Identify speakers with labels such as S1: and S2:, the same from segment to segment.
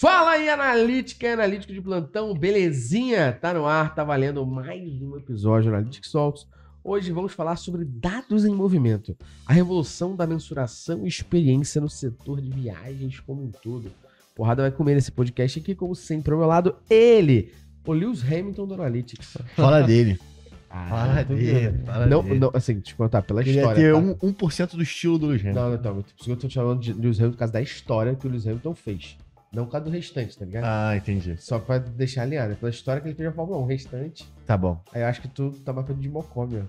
S1: Fala aí, analítica e analítico de plantão, belezinha? Tá no ar, tá valendo mais um episódio do Analytics Talks. Hoje vamos falar sobre dados em movimento, a revolução da mensuração e experiência no setor de viagens como um todo. Porrada vai comer nesse podcast aqui, como sempre, ao meu lado, ele, o Lewis Hamilton do Analytics.
S2: Fala dele.
S1: Fala
S2: dele.
S1: Não, assim, te contar pela
S2: Queria
S1: história.
S2: ter
S1: Tá?
S2: 1% do estilo do Lewis Hamilton.
S1: Não. Eu tô te falando de Lewis Hamilton por causa da história que o Lewis Hamilton fez. Não por causa do restante, tá ligado?
S2: Ah, entendi.
S1: Só pra deixar alinhado. Pela história que ele fez na Fórmula 1. O restante,
S2: Tá bom.
S1: aí eu acho que tu tá marcando de mocó, meu.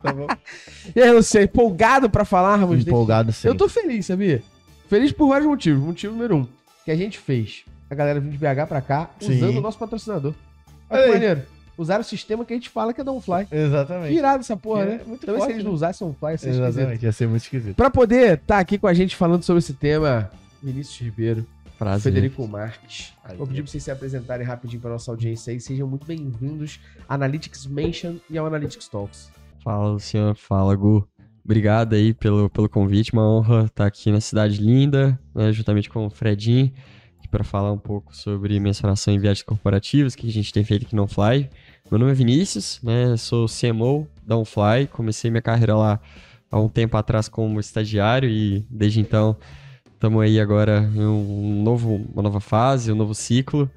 S2: Tá bom.
S1: E aí, Luciano, empolgado pra falarmos
S2: Empolgado sim.
S1: Eu tô feliz, sabia? Feliz por vários motivos. Motivo número 1, que a gente fez a galera vir de BH pra cá usando
S2: Sim.
S1: o nosso patrocinador. Olha que
S2: Ei.
S1: maneiro. Usaram o sistema que a gente fala que é da OnFly.
S2: Exatamente.
S1: Que irado essa porra,
S2: É,
S1: né?
S2: muito
S1: Talvez se
S2: forte,
S1: eles
S2: né?
S1: não usassem OnFly, ia ser esquisito.
S2: Exatamente, ia ser muito esquisito.
S1: Pra poder estar aqui com a gente falando sobre esse tema, Vinícius Ribeiro,
S3: Prazer.
S1: Federico Marques.
S2: Prazer.
S1: Vou pedir pra vocês se apresentarem rapidinho pra nossa audiência aí. Sejam muito bem-vindos ao Analytics Mention e ao Analytics Talks.
S3: Fala, Luciano. Fala, Gu. Obrigado aí pelo convite. Uma honra estar aqui na cidade linda, né, juntamente com o Fredinho, para falar um pouco sobre mensuração em viagens corporativas, que a gente tem feito aqui no OnFly. Meu nome é Vinícius, né, sou CMO da OnFly. Comecei minha carreira lá há um tempo atrás como estagiário e desde então estamos aí agora em uma nova fase, um novo ciclo.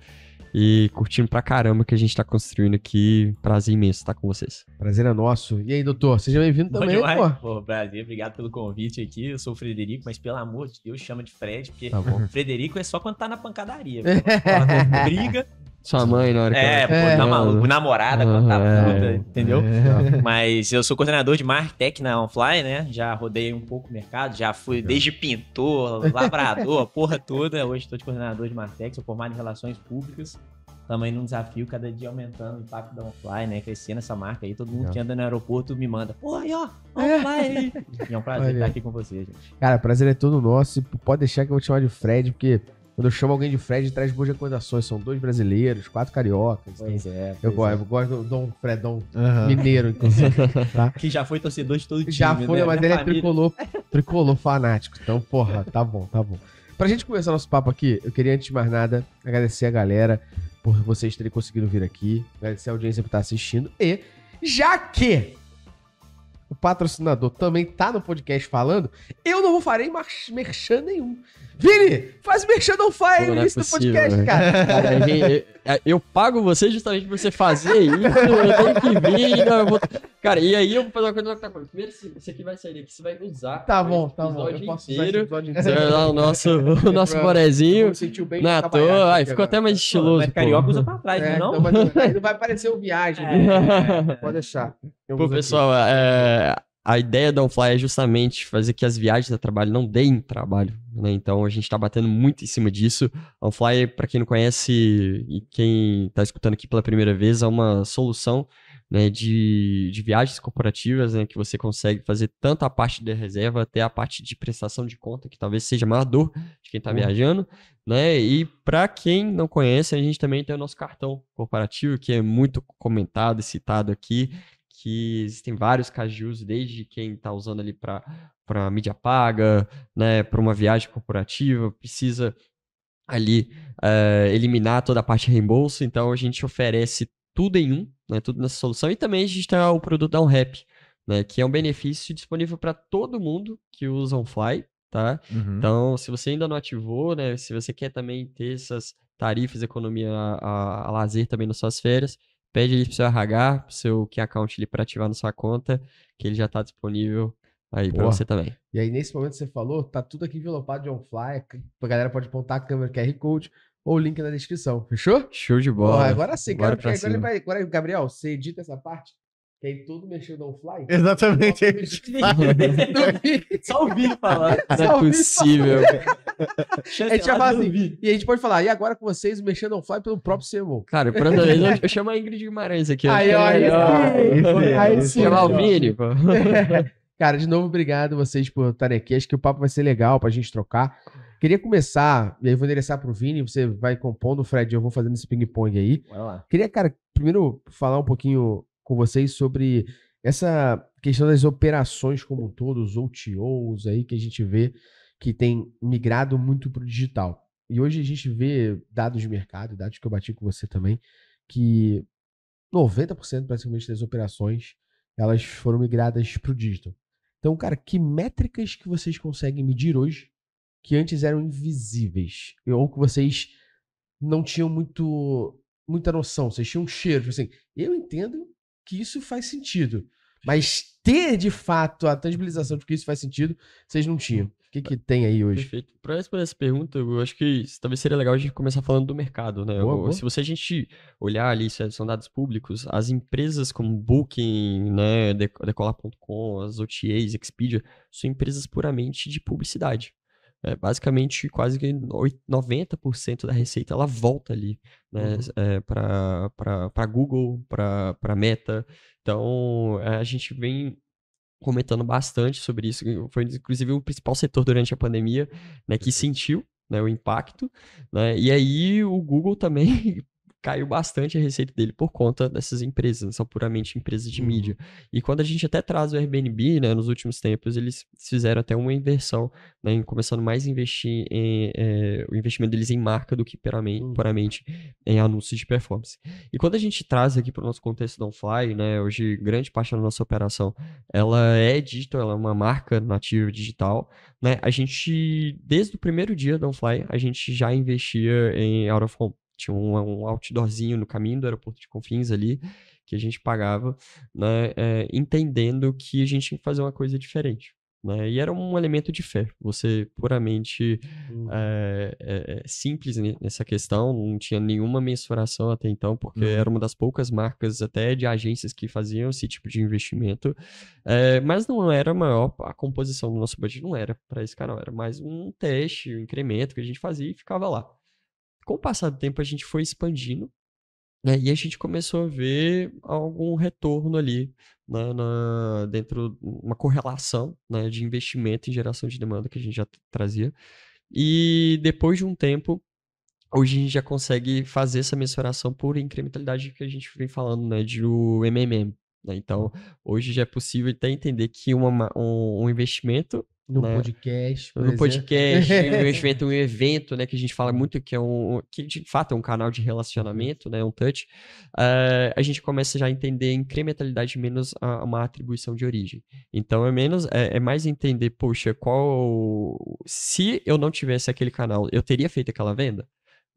S3: E curtindo pra caramba o que a gente tá construindo aqui. Prazer imenso estar com vocês.
S1: Prazer é nosso. E aí, doutor? Seja bem-vindo
S4: Bom
S1: também,
S4: demais.
S1: pô.
S4: Pô, prazer, obrigado pelo convite aqui. Eu sou o Frederico, mas pelo amor de Deus, chama de Fred, porque
S1: Tá bom.
S4: Frederico é só quando tá na pancadaria. Quando briga,
S3: Sua mãe, na hora que ela...
S4: tá maluco, namorada, quando tá puta, entendeu?
S1: É.
S4: Mas eu sou coordenador de Martech na OnFly, né? Já rodei um pouco o mercado, já fui desde pintor, labrador, a porra toda. Hoje estou de coordenador de Martech, sou formado em Relações Públicas. Também num desafio, cada dia aumentando o impacto da OnFly, né? Crescendo essa marca aí. Todo mundo
S1: Legal.
S4: que anda no aeroporto me manda. Pô, aí, ó, OnFly aí. E é um prazer
S1: Olha.
S4: estar aqui com você, gente.
S1: Cara, prazer é todo nosso. E pode deixar que eu vou te chamar de Fred, porque quando eu chamo alguém de Fred, traz boas recordações. São 2 brasileiros, 4 cariocas.
S4: Pois é.
S1: Eu gosto do Dom Fredão
S2: Aham.
S1: mineiro, inclusive. Tá?
S4: Que já foi torcedor de todo time,
S1: Já foi,
S4: né?
S1: mas
S4: Minha
S1: ele é
S4: família.
S1: tricolor fanático. Então, porra, tá bom. Pra gente começar nosso papo aqui, eu queria, antes de mais nada, agradecer a galera por vocês terem conseguido vir aqui. Agradecer a audiência por estar assistindo. E, já que o patrocinador também tá no podcast falando, eu não farei merchan nenhum. Vini, faz merchan não faz
S3: Pô,
S1: no
S3: não é
S1: início do
S3: possível,
S1: podcast,
S3: né?
S1: cara.
S3: Cara, eu pago você justamente por você fazer isso, eu tenho que vir, não, eu vou... Cara, e aí eu vou fazer uma coisa que tá falando. Primeiro, esse aqui vai sair daqui, você vai usar.
S1: Tá
S3: esse
S1: bom.
S3: episódio
S1: Eu posso usar esse
S3: inteiro.
S1: episódio
S3: Você vai
S1: inteiro.
S3: dar o nosso bonezinho.
S1: Vou sentir o bem
S3: Não é à
S1: de trabalhar
S3: toa,
S1: aqui
S3: aí ficou
S1: agora.
S3: até mais estiloso.
S4: Mas
S3: pô.
S4: carioca usa pra trás,
S1: É,
S4: não?
S1: então, mas aí não vai aparecer o viagem. né? Pode deixar. Eu
S3: Pô,
S1: uso aqui.
S3: pessoal, a ideia da OnFly é justamente fazer que as viagens a trabalho não deem trabalho, né? Então a gente tá batendo muito em cima disso. A OnFly, para quem não conhece e quem tá escutando aqui pela primeira vez, é uma solução, né, de viagens corporativas, né, que você consegue fazer tanto a parte de reserva até a parte de prestação de conta, que talvez seja a maior dor de quem tá viajando, né? E para quem não conhece, a gente também tem o nosso cartão corporativo, que é muito comentado e citado aqui, que existem vários casos de uso, desde quem está usando ali para mídia paga, né, para uma viagem corporativa, precisa ali eliminar toda a parte de reembolso. Então a gente oferece tudo em um, né, tudo nessa solução. E também a gente tem o produto da OnRap, né, que é um benefício disponível para todo mundo que usa OnFly, tá?
S2: Uhum.
S3: Então, se você ainda não ativou, né, se você quer também ter essas tarifas, economia a lazer também nas suas férias, pede ali pro seu RH, pro seu Key Account ali para ativar na sua conta, que ele já tá disponível aí para
S1: Boa.
S3: você também.
S1: E aí, nesse momento que você falou, tá tudo aqui envelopado de OnFly. A galera pode apontar a câmera QR Code ou o link na descrição. Fechou?
S3: Show de
S1: Porra,
S3: bola.
S1: agora sim,
S3: Bora
S1: cara.
S3: pra
S1: Porque agora,
S3: cima.
S1: agora, Gabriel, você edita essa parte, que aí tudo mexeu no OnFly.
S2: Exatamente.
S4: Só ouvi falar.
S3: Não é possível.
S1: A gente vai falar assim, e a gente pode falar, e agora com vocês mexendo no OnFly pelo próprio CMO.
S3: Cara, próxima vez eu chamo a Ingrid Guimarães aqui.
S1: Aí, ó, aí sim.
S3: Chamar o Vini, pô.
S1: Cara, de novo, obrigado vocês por estarem aqui. Acho que o papo vai ser legal pra gente trocar. Queria começar, e aí vou endereçar pro Vini, você vai compondo, Fred, eu vou fazendo esse ping-pong aí.
S4: Bora lá.
S1: Queria, cara, primeiro falar um pouquinho com vocês sobre essa questão das operações como um todo, os OTOs aí que a gente vê que tem migrado muito para o digital. E hoje a gente vê dados de mercado, dados que eu bati com você também, que 90% praticamente das operações, elas foram migradas para o digital. Então, cara, que métricas que vocês conseguem medir hoje que antes eram invisíveis? Ou que vocês não tinham muita noção, vocês tinham um cheiro. Tipo assim, eu entendo que isso faz sentido, mas ter de fato a tangibilização de que isso faz sentido, vocês não tinham. O que tem aí hoje?
S3: Perfeito. Para responder essa pergunta, eu acho que talvez seria legal a gente começar falando do mercado, né?
S1: Boa.
S3: Se a gente olhar ali, são dados públicos, as empresas como Booking, né, Decolar.com, as OTAs, Expedia, são empresas puramente de publicidade. Basicamente, quase que 90% da receita ela volta ali, né, para Google, para Meta. Então, a gente vem comentando bastante sobre isso. Foi, inclusive, o principal setor durante a pandemia, né, que sentiu, né, o impacto. Né, e aí, o Google também caiu bastante a receita dele por conta dessas empresas, são puramente empresas de mídia. E quando a gente até traz o Airbnb, né, nos últimos tempos, eles fizeram até uma inversão, né, em começando mais a investir o investimento deles em marca do que puramente em anúncios de performance. E quando a gente traz aqui para o nosso contexto da OnFly, né, hoje grande parte da nossa operação, ela é digital, ela é uma marca nativa digital, né, a gente, desde o primeiro dia da OnFly, a gente já investia em out of home. Tinha um outdoorzinho no caminho do aeroporto de Confins ali, que a gente pagava, né, entendendo que a gente tinha que fazer uma coisa diferente. Né? E era um elemento de fé. Você puramente simples nessa questão, não tinha nenhuma mensuração até então, porque era uma das poucas marcas até de agências que faziam esse tipo de investimento. Mas não era maior, a composição do nosso budget não era para esse canal, era mais um teste, um incremento que a gente fazia e ficava lá. Com o passar do tempo, a gente foi expandindo, né, e a gente começou a ver algum retorno ali, né, dentro, uma correlação, né, de investimento em geração de demanda que a gente já trazia. E depois de um tempo, hoje a gente já consegue fazer essa mensuração por incrementalidade que a gente vem falando, né, de o MMM. Né? Então, hoje já é possível até entender que um investimento
S1: no podcast, um
S3: investimento, um evento, né, que a gente fala muito que que de fato é um canal de relacionamento, né, um touch, a gente começa já a entender incrementalidade menos uma atribuição de origem. Então é mais entender, poxa, se eu não tivesse aquele canal, eu teria feito aquela venda?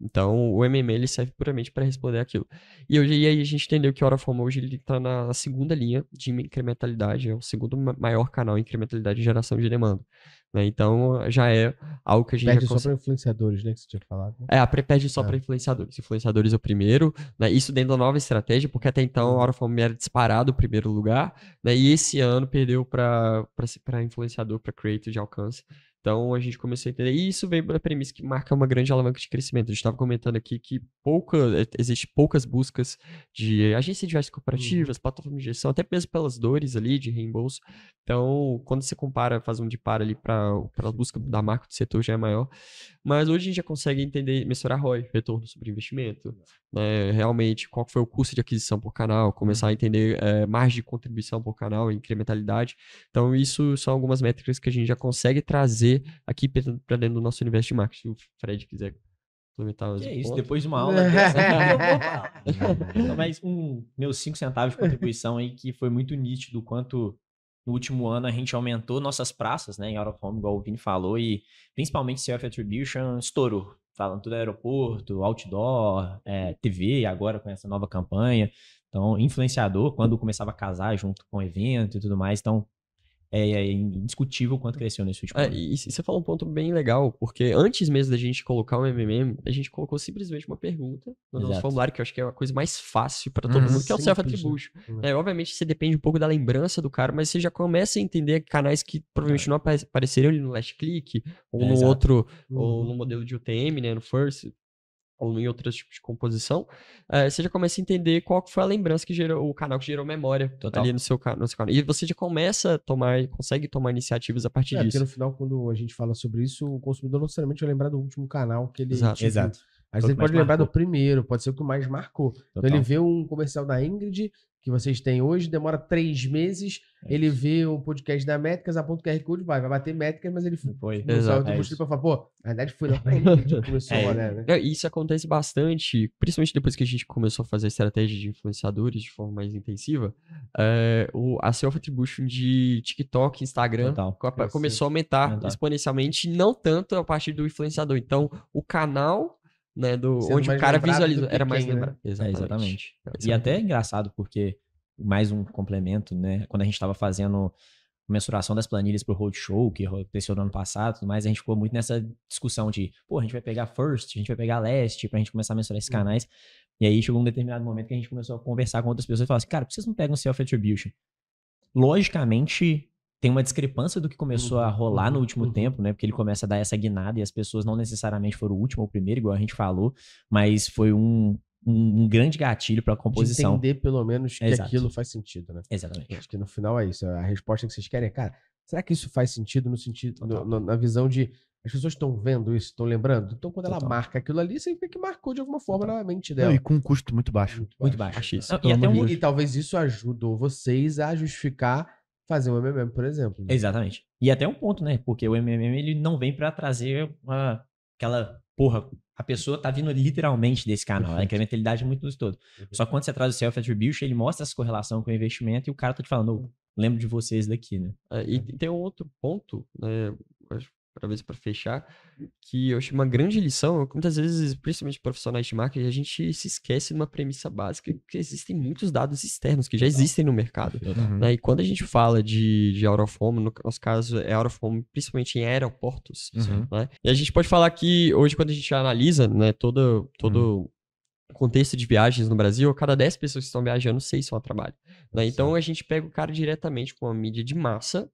S3: Então, o MMA ele serve puramente para responder aquilo. E aí a gente entendeu que o Out of Home hoje ele está na segunda linha de incrementalidade, é o segundo maior canal em incrementalidade de geração de demanda. Né? Então, já é algo que a gente
S1: perde só para influenciadores, né, que você tinha falado.
S3: Né? Perde só para influenciadores. Influenciadores é o primeiro, né? Isso dentro da nova estratégia, porque até então o Out of Home era disparado o primeiro lugar, né? E esse ano perdeu para influenciador, para creator de alcance. Então, a gente começou a entender, e isso veio da premissa que marca uma grande alavanca de crescimento. A gente estava comentando aqui que existe poucas buscas de agências de viagens corporativas, plataformas de gestão, até mesmo pelas dores ali de reembolso. Então, quando você compara, faz um de par ali para a busca da marca do setor já é maior. Mas hoje a gente já consegue entender, mensurar ROI, retorno sobre investimento, né? Realmente qual foi o custo de aquisição por canal, começar a entender margem de contribuição por canal, incrementalidade. Então, isso são algumas métricas que a gente já consegue trazer aqui para dentro do nosso universo de marketing. Se o Fred quiser complementar os
S4: pontos. Depois de uma aula dessa, eu vou falar. Então, mas meus 5 centavos de contribuição aí, que foi muito nítido o quanto no último ano a gente aumentou nossas praças, né, em Out of Home, igual o Vini falou, e principalmente Self-Attribution estourou. Falando tudo aeroporto, outdoor, TV, e agora com essa nova campanha. Então, influenciador, quando começava a casar junto com o evento e tudo mais. Então, é indiscutível o quanto cresceu nesse último ano.
S3: E você falou um ponto bem legal, porque antes mesmo da gente colocar o MMM, a gente colocou simplesmente uma pergunta no nosso formulário, que eu acho que é a coisa mais fácil para todo mundo, que é o Self-Attribution. Obviamente, você depende um pouco da lembrança do cara, mas você já começa a entender canais que provavelmente não apareceram ali no Last Click, ou no outro, ou no modelo de UTM, né, no First, ou em outros tipos de composição, você já começa a entender qual foi a lembrança que gerou, o canal que gerou memória ali no seu canal. E você já começa a consegue tomar iniciativas a partir disso.
S1: Porque no final, quando a gente fala sobre isso, o consumidor não necessariamente vai lembrar do último canal que ele...
S4: Exato.
S1: Às vezes ele pode lembrar do primeiro, pode ser o que mais marcou. Então ele vê um comercial da Ingrid que vocês têm hoje, demora 3 meses, ele vê o podcast da Métricas, aponta o QR Code, vai bater Métricas, mas ele
S4: Foi.
S1: no
S3: Exato.
S1: Self Attribution pra falar, pô, na verdade foi lá pra ele que a gente começou a olhar, né?
S3: Isso acontece bastante, principalmente depois que a gente começou a fazer a estratégia de influenciadores de forma mais intensiva. A self-attribution de TikTok, Instagram,
S4: Total.
S3: começou a aumentar exponencialmente, não tanto a partir do influenciador. Então, o canal, né,
S1: Sendo
S3: onde o
S1: mais
S3: cara
S1: lembrado
S3: visualiza,
S1: do que
S3: era mais
S1: quem, né?
S3: lembrado.
S4: Exatamente. E até é engraçado, porque mais um complemento, né? Quando a gente estava fazendo mensuração das planilhas pro Roadshow, que aconteceu no ano passado, tudo mais, a gente ficou muito nessa discussão de, pô, a gente vai pegar First, a gente vai pegar Last, pra gente começar a mensurar esses canais. E aí chegou um determinado momento que a gente começou a conversar com outras pessoas e falar assim, cara, por que vocês não pegam Self-Attribution? Logicamente, tem uma discrepância do que começou a rolar no último tempo, né? Porque ele começa a dar essa guinada e as pessoas não necessariamente foram o último ou o primeiro, igual a gente falou, mas foi um grande gatilho para a composição.
S1: De entender, pelo menos, que
S4: Exato.
S1: aquilo faz sentido, né?
S4: Exatamente.
S1: Acho que no final é isso. A resposta que vocês querem é, cara, será que isso faz sentido no sentido, na visão de as pessoas estão vendo isso, estão lembrando? Então, quando ela marca aquilo ali, significa que marcou de alguma forma na mente dela.
S2: Não, e com um custo muito baixo.
S4: Muito baixo.
S3: Baixíssimo.
S4: E até
S1: E talvez isso ajudou vocês a justificar fazer um MMM, por exemplo. Né?
S4: Exatamente. E até um ponto, né? Porque o MMM, ele não vem pra trazer aquela, porra, a pessoa tá vindo literalmente desse canal. A incrementalidade é muito dos todo. Só que quando você traz o self-attribution, ele mostra essa correlação com o investimento e o cara tá te falando, lembro de vocês daqui, né?
S3: E tem um outro ponto, né, para fechar, que eu acho uma grande lição, que muitas vezes, principalmente profissionais de marketing, a gente se esquece de uma premissa básica, que existem muitos dados externos que já existem no mercado. Né? E quando a gente fala de out of home, no nosso caso é out of home, principalmente em aeroportos, né? E a gente pode falar que hoje, quando a gente analisa, né, todo o contexto de viagens no Brasil, a cada 10 pessoas que estão viajando, 6 são a trabalho. Né? Então a gente pega o cara diretamente com uma mídia de massa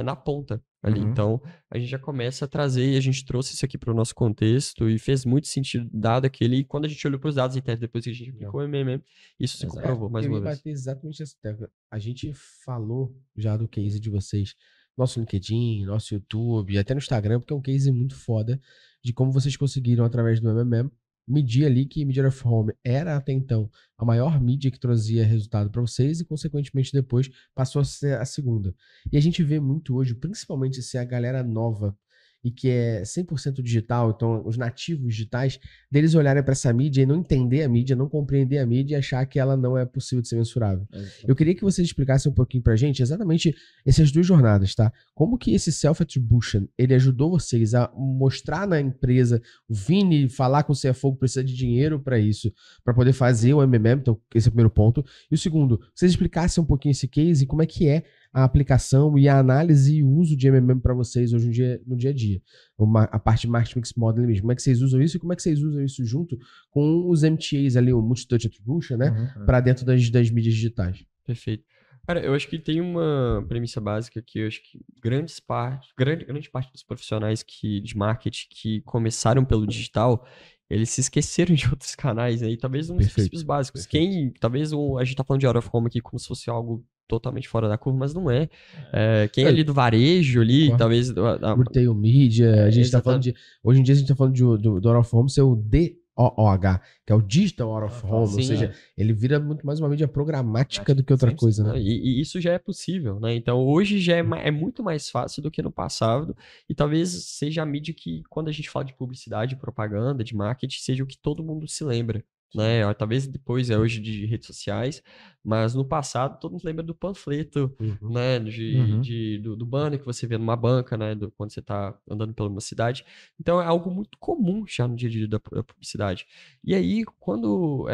S3: na ponta ali. Então a gente já começa a trazer, e a gente trouxe isso aqui para o nosso contexto e fez muito sentido dado aquele. E quando a gente olhou para os dados internos, depois que a gente aplicou o MMM, isso se comprovou mais uma vez.
S1: Exatamente essa tecla. A gente falou já do case de vocês, nosso LinkedIn, nosso YouTube, até no Instagram, porque é um case muito foda de como vocês conseguiram, através do MMM, medir ali que Media of Home era até então a maior mídia que trazia resultado para vocês e, consequentemente, depois passou a ser a segunda. E a gente vê muito hoje, principalmente se a galera nova e que é 100% digital, então os nativos digitais, deles olharem para essa mídia e não entender a mídia, não compreender a mídia e achar que ela não é possível de ser mensurável. Eu queria que vocês explicassem um pouquinho pra gente exatamente essas duas jornadas, tá? Como que esse self-attribution, ele ajudou vocês a mostrar na empresa, o Vini falar com o CFO que precisa de dinheiro para isso, para poder fazer o MMM, então esse é o primeiro ponto. E o segundo, vocês explicassem um pouquinho esse case e como é que é a aplicação e a análise e o uso de MMM para vocês hoje no dia a dia. A parte de Marketing Mix Modeling mesmo. Como é que vocês usam isso e como é que vocês usam isso junto com os MTAs ali, o Multi-Touch Attribution, né? Para dentro das mídias digitais.
S3: Perfeito. Cara, eu acho que tem uma premissa básica que eu acho que grande parte dos profissionais de marketing que começaram pelo digital, eles se esqueceram de outros canais, né? E talvez um dos princípios básicos. Talvez a gente tá falando de out of home aqui como se fosse algo totalmente fora da curva, mas não é. Quem é ali do varejo ali, talvez...
S1: Retail Media, a gente tá falando de... Hoje em dia a gente tá falando do out of home ser o DOOH, que é o Digital Out of Home, ou seja, ele vira muito mais uma mídia programática do que outra coisa, né?
S3: E isso já é possível, né? Então hoje já é muito mais fácil do que no passado, e talvez seja a mídia que, quando a gente fala de publicidade, propaganda, de marketing, seja o que todo mundo se lembra. Né? Talvez depois hoje de redes sociais, mas no passado todo mundo lembra do panfleto, né? Do banner que você vê numa banca, né? Quando você está andando pela uma cidade. Então é algo muito comum já no dia a dia da publicidade. E aí, quando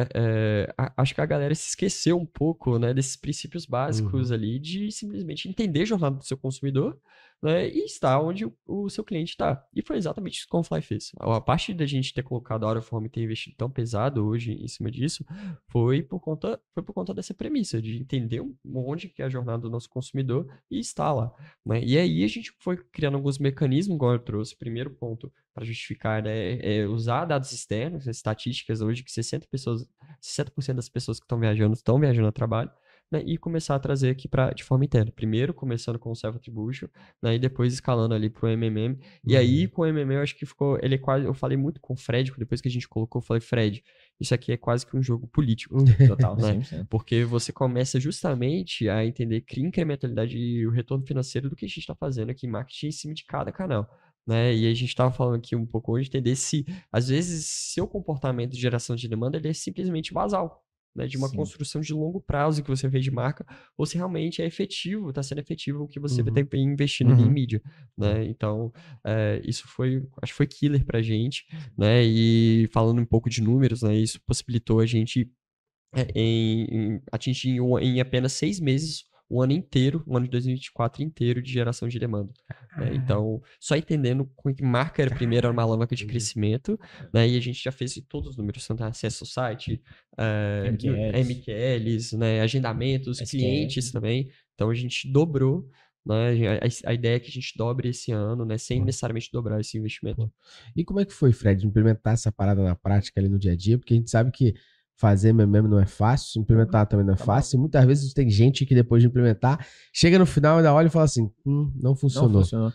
S3: acho que a galera se esqueceu um pouco, né, desses princípios básicos ali de simplesmente entender a jornada do seu consumidor, né, e estar onde o seu cliente está. E foi exatamente isso que o Fly fez. A parte da gente ter colocado a Out of Home e ter investido tão pesado hoje em cima disso foi por conta dessa premissa, de entender onde que é a jornada do nosso consumidor e estar lá. Né? E aí a gente foi criando alguns mecanismos, igual eu trouxe. Primeiro ponto para justificar, né, é usar dados externos, estatísticas hoje que 60% das pessoas que estão viajando a trabalho. né, e começar a trazer aqui de forma interna. Primeiro, começando com o Self-Attribution, né, e depois escalando ali pro MMM. E aí, com o MMM, eu acho que ficou, ele é quase, eu falei muito com o Fred, depois que a gente colocou, eu falei, Fred, isso aqui é quase que um jogo político.
S4: Total,
S3: né?
S4: 100%.
S3: Porque você começa justamente a entender que incrementalidade e o retorno financeiro do que a gente está fazendo aqui em marketing em cima de cada canal. Né? E a gente estava falando aqui um pouco hoje, entender se, às vezes, seu comportamento de geração de demanda ele é simplesmente basal, né? De uma construção de longo prazo que você fez de marca, ou se realmente é efetivo, está sendo efetivo o que você está investindo ali em mídia. Né? Então, isso foi, acho que foi killer pra gente, né? E falando um pouco de números, né? Isso possibilitou a gente atingir em apenas 6 meses o ano inteiro, o ano de 2024 inteiro de geração de demanda. Né? Então, só entendendo que marca era primeiro uma alavanca de crescimento, né? E a gente já fez todos os números, tanto acesso ao site, MQLs, né? Agendamentos, clientes também. Então, a gente dobrou, né? A ideia é que a gente dobre esse ano, né? Sem necessariamente dobrar esse investimento.
S1: E como é que foi, Fred, implementar essa parada na prática ali no dia a dia? Porque a gente sabe que fazer MMM não é fácil, implementar também não é fácil. E muitas vezes tem gente que depois de implementar, chega no final, ainda olha e fala assim, não funcionou.
S4: Não funcionou.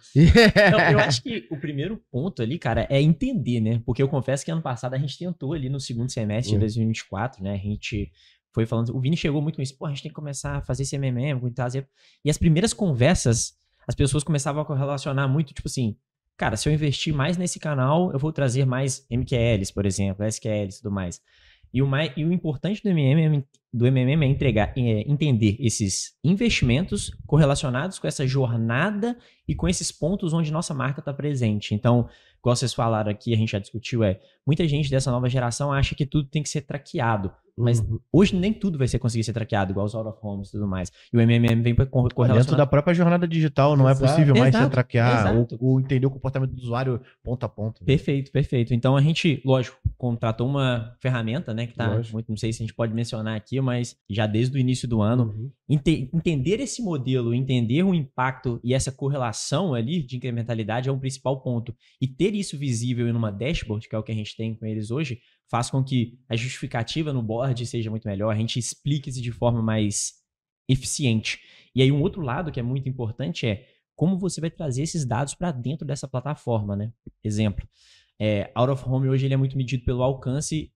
S4: Eu acho que o primeiro ponto ali, cara, é entender, né? Porque eu confesso que ano passado a gente tentou ali no segundo semestre de 2024, né? A gente foi falando, o Vini chegou muito com isso, a gente tem que começar a fazer esse MMM, trazer... E as primeiras conversas, as pessoas começavam a correlacionar muito, tipo assim, cara, se eu investir mais nesse canal, eu vou trazer mais MQLs, por exemplo, SQLs e tudo mais. E o importante do MMM é entender esses investimentos correlacionados com essa jornada e com esses pontos onde nossa marca está presente. Então, igual vocês falaram aqui, a gente já discutiu, muita gente dessa nova geração acha que tudo tem que ser traqueado. Mas hoje nem tudo vai conseguir ser traqueado, igual os out of homes e tudo mais. E o MMM vem para correlacionar.
S2: Dentro da própria jornada digital, não é possível mais se traquear ou entender o comportamento do usuário ponto a ponto.
S4: Perfeito, perfeito. Então a gente, lógico, contratou uma ferramenta, né, que tá muito, não sei se a gente pode mencionar aqui, mas já desde o início do ano, entender esse modelo, entender o impacto e essa correlação ali de incrementalidade é um principal ponto. E ter isso visível em uma dashboard, que é o que a gente tem com eles hoje, faz com que a justificativa no board seja muito melhor, a gente explique isso de forma mais eficiente. E aí um outro lado que é muito importante é como você vai trazer esses dados para dentro dessa plataforma, né? Exemplo, Out of Home hoje ele é muito medido pelo alcance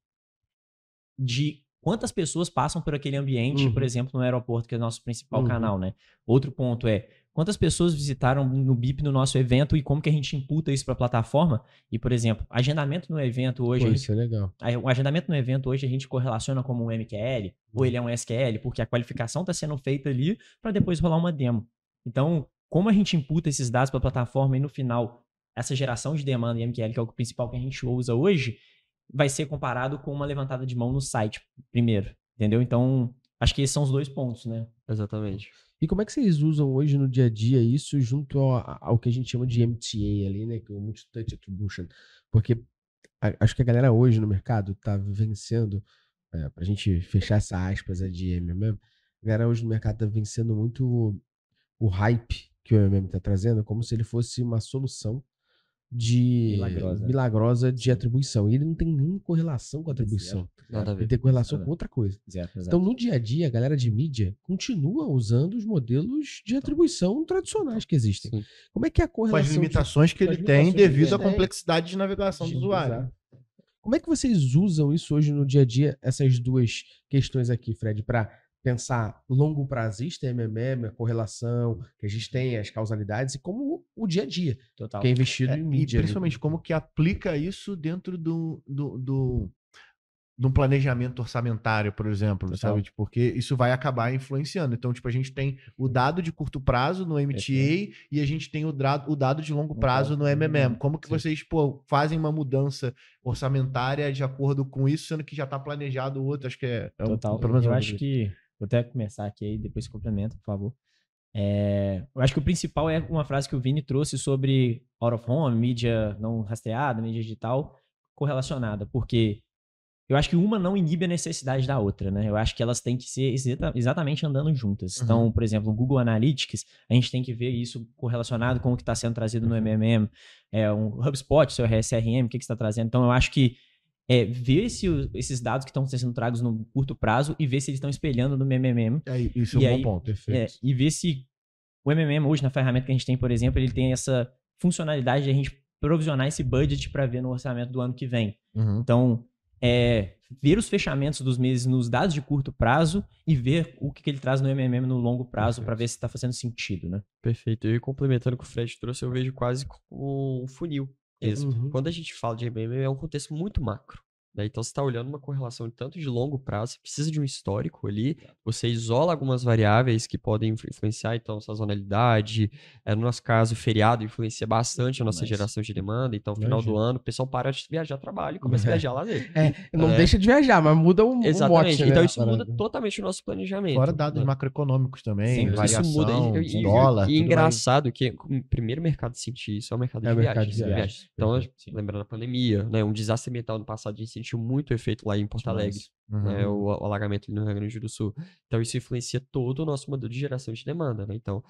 S4: de quantas pessoas passam por aquele ambiente, por exemplo, no aeroporto, que é o nosso principal canal, né? Outro ponto é quantas pessoas visitaram no BIP no nosso evento e como que a gente imputa isso para a plataforma. E, por exemplo, agendamento no evento hoje...
S1: Isso é legal.
S4: O agendamento no evento hoje a gente correlaciona como um MQL ou ele é um SQL, porque a qualificação está sendo feita ali para depois rolar uma demo. Então, como a gente imputa esses dados para a plataforma e no final, essa geração de demanda em MQL, que é o principal que a gente usa hoje, vai ser comparado com uma levantada de mão no site primeiro, entendeu? Então, acho que esses são os dois pontos, né?
S3: Exatamente.
S1: E como é que vocês usam hoje no dia a dia isso junto ao que a gente chama de MTA ali, né? Que é o Multi-Touch Attribution. Porque acho que a galera hoje no mercado tá vivenciando, pra gente fechar essa aspas de MMM, a galera hoje no mercado tá vivenciando muito o hype que o MMM tá trazendo, como se ele fosse uma solução milagrosa de atribuição. E ele não tem nenhuma correlação com a atribuição. Ele tem correlação com outra coisa. Então, no dia a dia, a galera de mídia continua usando os modelos de atribuição tradicionais que existem. Sim. Como é que é a correlação?
S2: Com as limitações que ele tem devido à complexidade de navegação do usuário.
S1: Como é que vocês usam isso hoje no dia a dia, essas duas questões aqui, Fred, para pensar longo prazista, MMM, a correlação, que a gente tem, as causalidades, e como o dia a dia,
S4: Total.
S1: que é investido em mídia.
S2: E principalmente como que aplica isso dentro de um planejamento orçamentário, por exemplo, sabe? Porque isso vai acabar influenciando. Então, a gente tem o dado de curto prazo no MTA e a gente tem o dado de longo prazo no MMM. Como que vocês fazem uma mudança orçamentária de acordo com isso, sendo que já está planejado o outro? Acho que é
S4: Total. Eu acho que... Vou até começar aqui aí, depois complementa, por favor. Eu acho que o principal é uma frase que o Vini trouxe sobre out of home, mídia não rastreada, mídia digital, correlacionada, porque eu acho que uma não inibe a necessidade da outra, né? Eu acho que elas têm que ser exatamente andando juntas. Então, por exemplo, o Google Analytics, a gente tem que ver isso correlacionado com o que está sendo trazido no MMM, um HubSpot, seu CRM, o que está trazendo. Então, eu acho que ver esses dados que estão sendo tragos no curto prazo e ver se eles estão espelhando no MMM.
S2: Isso é um bom ponto.
S1: Perfeito.
S4: E ver se o MMM hoje, na ferramenta que a gente tem, por exemplo, ele tem essa funcionalidade de a gente provisionar esse budget para ver no orçamento do ano que vem. Então, ver os fechamentos dos meses nos dados de curto prazo e ver o que ele traz no MMM no longo prazo para ver se está fazendo sentido, né?
S3: Perfeito. E complementando o que o Fred trouxe, eu vejo quase como um funil mesmo. Quando a gente fala de MMM, é um contexto muito macro. Né? Então, você está olhando uma correlação tanto de longo prazo, você precisa de um histórico ali, você isola algumas variáveis que podem influenciar, então, sazonalidade, no nosso caso, o feriado influencia bastante a nossa geração de demanda, então, no final do ano, o pessoal para de viajar a trabalho e começa a viajar lá dentro.
S1: Não deixa de viajar, mas muda o
S3: Exatamente.
S1: mote,
S3: Então,
S1: né,
S3: isso muda totalmente o nosso planejamento.
S2: Fora dados macroeconômicos também,
S4: Sim,
S2: variação,
S3: isso muda.
S2: dólar.
S3: E engraçado que o primeiro mercado a sentir isso é o mercado de viagens. Então, lembrando a pandemia, né, um desastre ambiental no passado, a gente sentiu muito efeito lá em Porto Alegre, né, o alagamento no Rio Grande do Sul. Então, isso influencia todo o nosso modelo de geração de demanda, né? Então,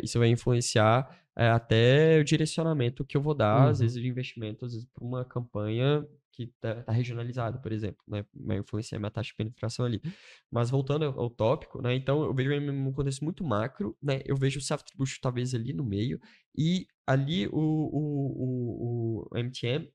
S3: isso vai influenciar até o direcionamento que eu vou dar, às vezes, de investimento, às vezes, para uma campanha que tá regionalizada, por exemplo, né? Vai influenciar a minha taxa de penetração ali. Mas, voltando ao tópico, né? Então, eu vejo um contexto muito macro, né? Eu vejo o self-attribution, talvez, ali no meio, e ali o MTM,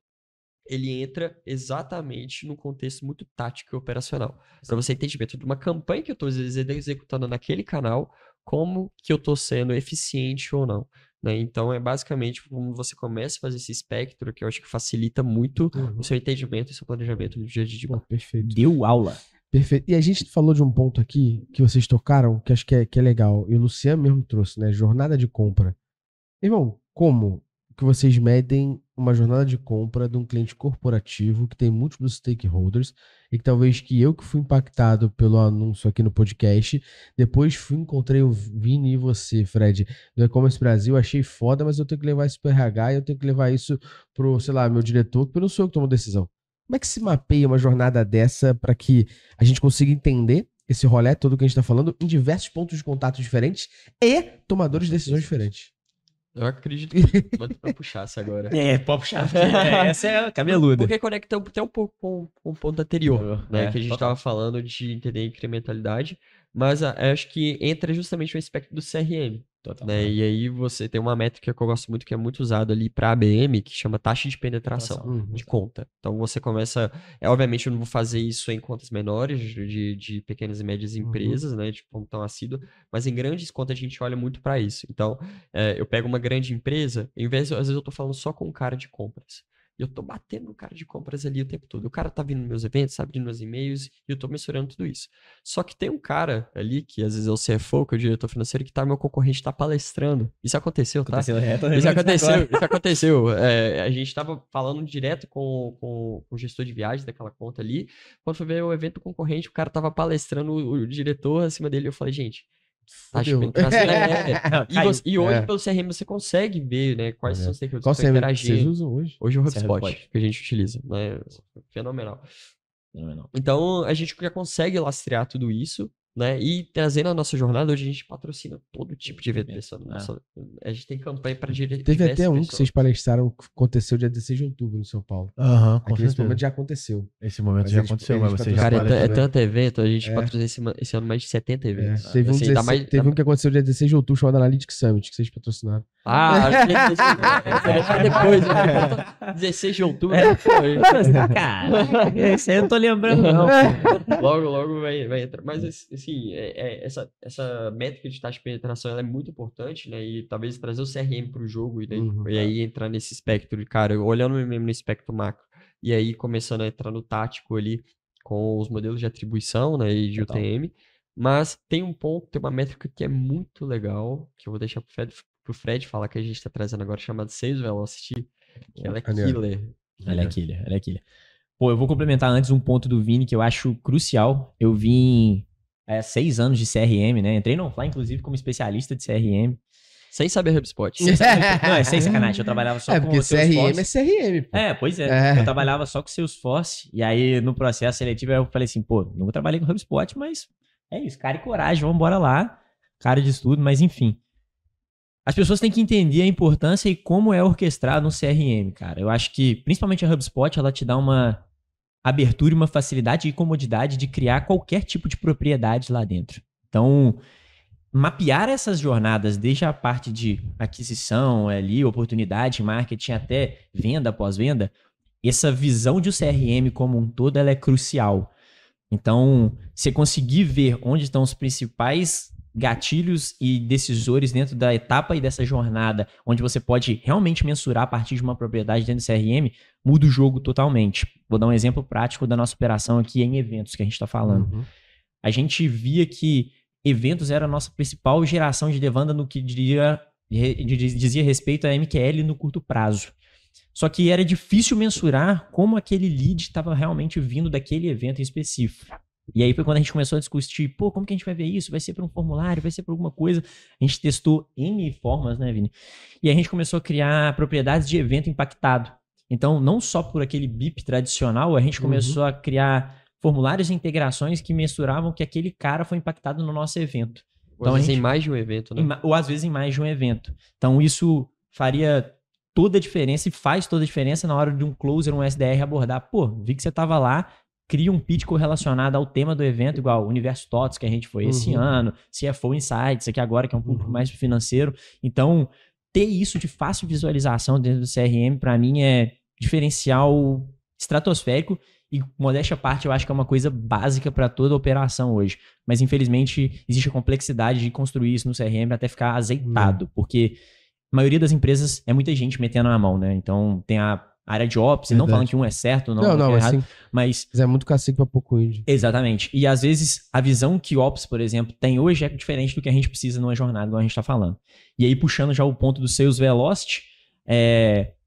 S3: ele entra exatamente num contexto muito tático e operacional. Para você entendimento de uma campanha que eu estou executando naquele canal, como que eu estou sendo eficiente ou não. Né? Então, é basicamente como você começa a fazer esse espectro, que eu acho que facilita muito o seu entendimento e seu planejamento no dia a dia.
S1: Perfeito.
S4: Deu aula.
S1: Perfeito. E a gente falou de um ponto aqui que vocês tocaram, que acho que é legal, e o Luciano mesmo trouxe, né? Jornada de compra. Irmão, como que vocês medem uma jornada de compra de um cliente corporativo que tem múltiplos stakeholders e que talvez eu que fui impactado pelo anúncio aqui no podcast, depois encontrei o Vini e você, Fred, do E-Commerce Brasil, achei foda, mas eu tenho que levar isso pro RH e eu tenho que levar isso pro, sei lá, meu diretor, porque eu não sou eu que tomo decisão. Como é que se mapeia uma jornada dessa para que a gente consiga entender esse rolê todo que a gente está falando em diversos pontos de contato diferentes e tomadores de decisões diferentes?
S3: Eu acredito que vou pra puxar essa agora.
S4: Pode puxar. Essa é cabeluda.
S3: Porque conecta até um pouco com o ponto anterior, né? Que a gente estava falando de entender a incrementalidade. Mas acho que entra justamente no aspecto do CRM. Né? E aí você tem uma métrica que eu gosto muito, que é muito usada ali para ABM, que chama taxa de penetração de conta. Então você começa... obviamente eu não vou fazer isso em contas menores, de pequenas e médias empresas, né? De como tão assíduo, mas em grandes contas a gente olha muito para isso. Então, eu pego uma grande empresa, às vezes eu tô falando só com o cara de compras. E eu tô batendo no cara de compras ali o tempo todo. O cara tá vindo nos meus eventos, tá abrindo meus e-mails, e eu tô mensurando tudo isso. Só que tem um cara ali, que às vezes é o CFO, que é o diretor financeiro, que meu concorrente tá palestrando. Isso aconteceu, tá? Isso aconteceu. A gente tava falando direto com o gestor de viagens daquela conta ali. Quando foi ver o evento concorrente, o cara tava palestrando o diretor acima dele. Eu falei, gente... E hoje, pelo CRM, você consegue ver, né, quais são os stakeholders que estão interagindo.
S1: Vocês usam hoje?
S3: Hoje é o HubSpot que a gente utiliza, né? Fenomenal. Então, a gente já consegue lastrear tudo isso, né? E trazendo a nossa jornada, hoje a gente patrocina todo tipo de evento. A gente tem campanha para direito.
S1: Teve até um que vocês palestraram que aconteceu dia 16 de outubro no São Paulo.
S2: Com
S1: nesse momento já aconteceu.
S2: Esse momento já aconteceu, mas você já...
S3: Cara, é tanto evento, a gente patrocina esse ano mais de 70 eventos.
S1: Teve um que aconteceu dia 16 de outubro chamado Analytics Summit, que vocês patrocinaram.
S3: Depois, 16 de outubro.
S4: Cara, isso aí eu não tô lembrando, não.
S3: Logo vai entrar. Mas, assim, essa métrica de taxa de penetração ela é muito importante, né? E talvez trazer o CRM pro jogo e aí entrar nesse espectro de, cara, olhando mesmo no espectro macro. E aí começando a entrar no tático ali com os modelos de atribuição, né? E de UTM. Mas tem uma métrica que é muito legal, que eu vou deixar pro Fred falar, que a gente tá trazendo agora, chamada Sales Velocity, que ela é killer.
S4: Ela é killer. Pô, eu vou complementar antes um ponto do Vini que eu acho crucial. Eu vim 6 anos de CRM, né? Entrei no Offline, inclusive, como especialista de CRM.
S3: Sem saber HubSpot.
S4: Não, sem sacanagem. Eu trabalhava só com
S1: porque CRM é CRM, pô.
S4: Pois é. Eu trabalhava só com Salesforce. E aí, no processo seletivo, eu falei assim, pô, não trabalhei com HubSpot, mas é isso. Cara e coragem, vamos embora lá. Cara de estudo, mas enfim. As pessoas têm que entender a importância e como é orquestrado um CRM, cara. Eu acho que, principalmente a HubSpot, ela te dá uma abertura e uma facilidade e comodidade de criar qualquer tipo de propriedade lá dentro. Então, mapear essas jornadas, desde a parte de aquisição, ali, oportunidade, marketing, até venda pós-venda, essa visão de o CRM como um todo, ela é crucial. Então, você conseguir ver onde estão os principais gatilhos e decisores dentro da etapa e dessa jornada, onde você pode realmente mensurar a partir de uma propriedade dentro do CRM, muda o jogo totalmente. Vou dar um exemplo prático da nossa operação aqui em eventos que a gente está falando. A gente via que eventos era a nossa principal geração de demanda no que dizia respeito a MQL no curto prazo. Só que era difícil mensurar como aquele lead estava realmente vindo daquele evento em específico. E aí foi quando a gente começou a discutir, como que a gente vai ver isso? Vai ser por um formulário? Vai ser por alguma coisa? A gente testou N formas, né, Vini? E a gente começou a criar propriedades de evento impactado. Então, não só por aquele BIP tradicional, a gente começou a criar formulários e integrações que mensuravam que aquele cara foi impactado no nosso evento.
S3: Então, às vezes em mais de um evento, né?
S4: Ou às vezes em mais de um evento. Então, isso faria toda a diferença e faz toda a diferença na hora de um closer, um SDR abordar. Vi que você estava lá, cria um pitch correlacionado ao tema do evento, igual o Universo TOTS, que a gente foi esse ano, CFO Insights, aqui agora, que é um público mais financeiro. Então, ter isso de fácil visualização dentro do CRM, para mim, é diferencial estratosférico e, modéstia à parte, eu acho que é uma coisa básica para toda a operação hoje. Mas, infelizmente, existe a complexidade de construir isso no CRM até ficar azeitado, porque a maioria das empresas é muita gente metendo na mão, né? Então, tem a área de ops, e não falando que um é certo, não é errado,
S1: assim,
S4: mas
S1: é muito cacique pra pouco índio.
S4: Exatamente. E às vezes a visão que ops, por exemplo, tem hoje é diferente do que a gente precisa numa jornada, igual a gente tá falando. E aí, puxando já o ponto do Sales Velocity,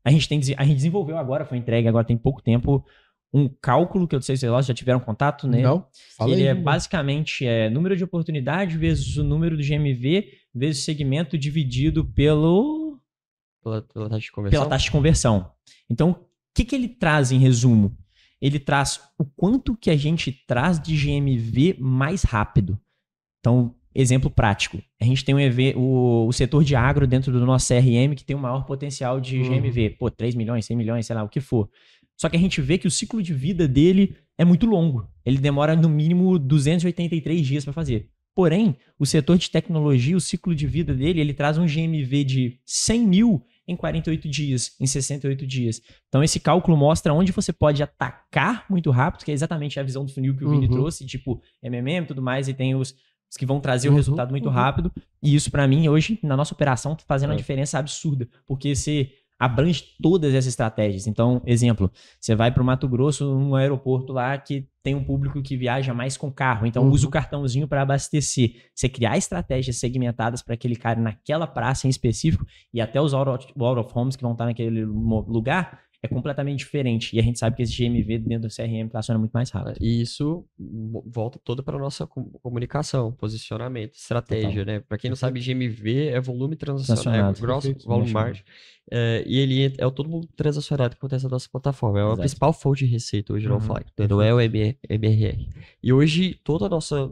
S4: a gente desenvolveu agora, foi entregue agora tem pouco tempo, um cálculo que eu sei se vocês já tiveram contato, né?
S1: Não, fala
S4: ele
S1: aí,
S4: é basicamente número de oportunidade vezes o número do GMV vezes o segmento dividido pela
S3: taxa de conversão.
S4: Pela taxa de conversão. Então, o que ele traz em resumo? Ele traz o quanto que a gente traz de GMV mais rápido. Então, exemplo prático. A gente tem o setor de agro dentro do nosso CRM que tem o maior potencial de GMV. 3 milhões, 100 milhões, sei lá, o que for. Só que a gente vê que o ciclo de vida dele é muito longo. Ele demora no mínimo 283 dias para fazer. Porém, o setor de tecnologia, o ciclo de vida dele, ele traz um GMV de 100 mil em 48 dias, em 68 dias. Então, esse cálculo mostra onde você pode atacar muito rápido, que é exatamente a visão do funil que o Vini trouxe, tipo MMM e tudo mais, e tem os que vão trazer o resultado muito rápido. E isso, para mim, hoje, na nossa operação, tá fazendo uma diferença absurda, porque você abrange todas essas estratégias. Então, exemplo, você vai para o Mato Grosso, um aeroporto lá que tem um público que viaja mais com carro, então usa o cartãozinho para abastecer. Você criar estratégias segmentadas para aquele cara naquela praça em específico e até os out of homes que vão estar naquele lugar, é completamente diferente. E a gente sabe que esse GMV dentro do CRM funciona muito mais rápido.
S3: E isso volta toda para a nossa comunicação, posicionamento, estratégia, né? Para quem não sabe, GMV é volume transacional, é gross volume margin. E ele é o todo mundo transacionado que acontece na nossa plataforma. É a principal fonte de receita hoje no Offline, não é o MRR. E hoje, toda a nossa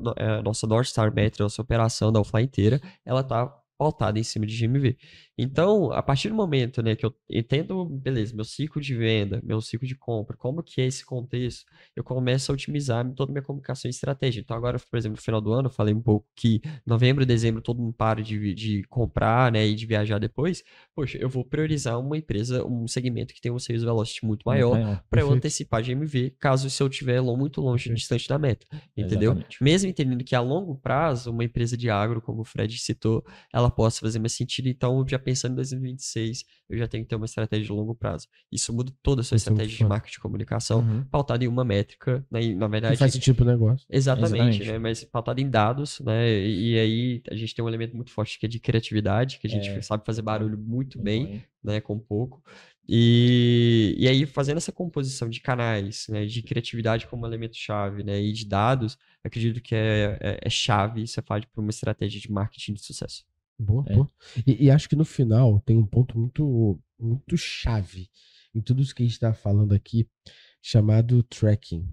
S3: North Star Metric, nossa operação da Offline inteira, ela está pautada em cima de GMV. Então, a partir do momento, né, que eu entendo, beleza, meu ciclo de venda, meu ciclo de compra, como que é esse contexto, eu começo a otimizar toda a minha comunicação e estratégia. Então, agora, por exemplo, no final do ano, eu falei um pouco que novembro e dezembro todo mundo para de comprar, né, e de viajar depois. Poxa, eu vou priorizar uma empresa, um segmento que tem um sales velocity muito maior para eu antecipar GMV, caso se eu estiver muito longe, distante da meta, entendeu?
S4: Exatamente.
S3: Mesmo entendendo que a longo prazo, uma empresa de agro, como o Fred citou, ela possa fazer mais sentido, então já pensando em 2026, eu já tenho que ter uma estratégia de longo prazo. Isso muda toda a sua estratégia de marketing e comunicação, pautada em uma métrica, né? Na verdade...
S1: Que faz sentido pro negócio.
S3: Exatamente, né? Mas pautada em dados, né? E aí a gente tem um elemento muito forte que é de criatividade, que a gente sabe fazer barulho muito bem, né? Com pouco. E aí, fazendo essa composição de canais, né, de criatividade como elemento chave, né, e de dados, acredito que é chave isso faz para uma estratégia de marketing de sucesso.
S1: Boa. E acho que no final tem um ponto muito, muito chave em tudo isso que a gente está falando aqui, chamado tracking.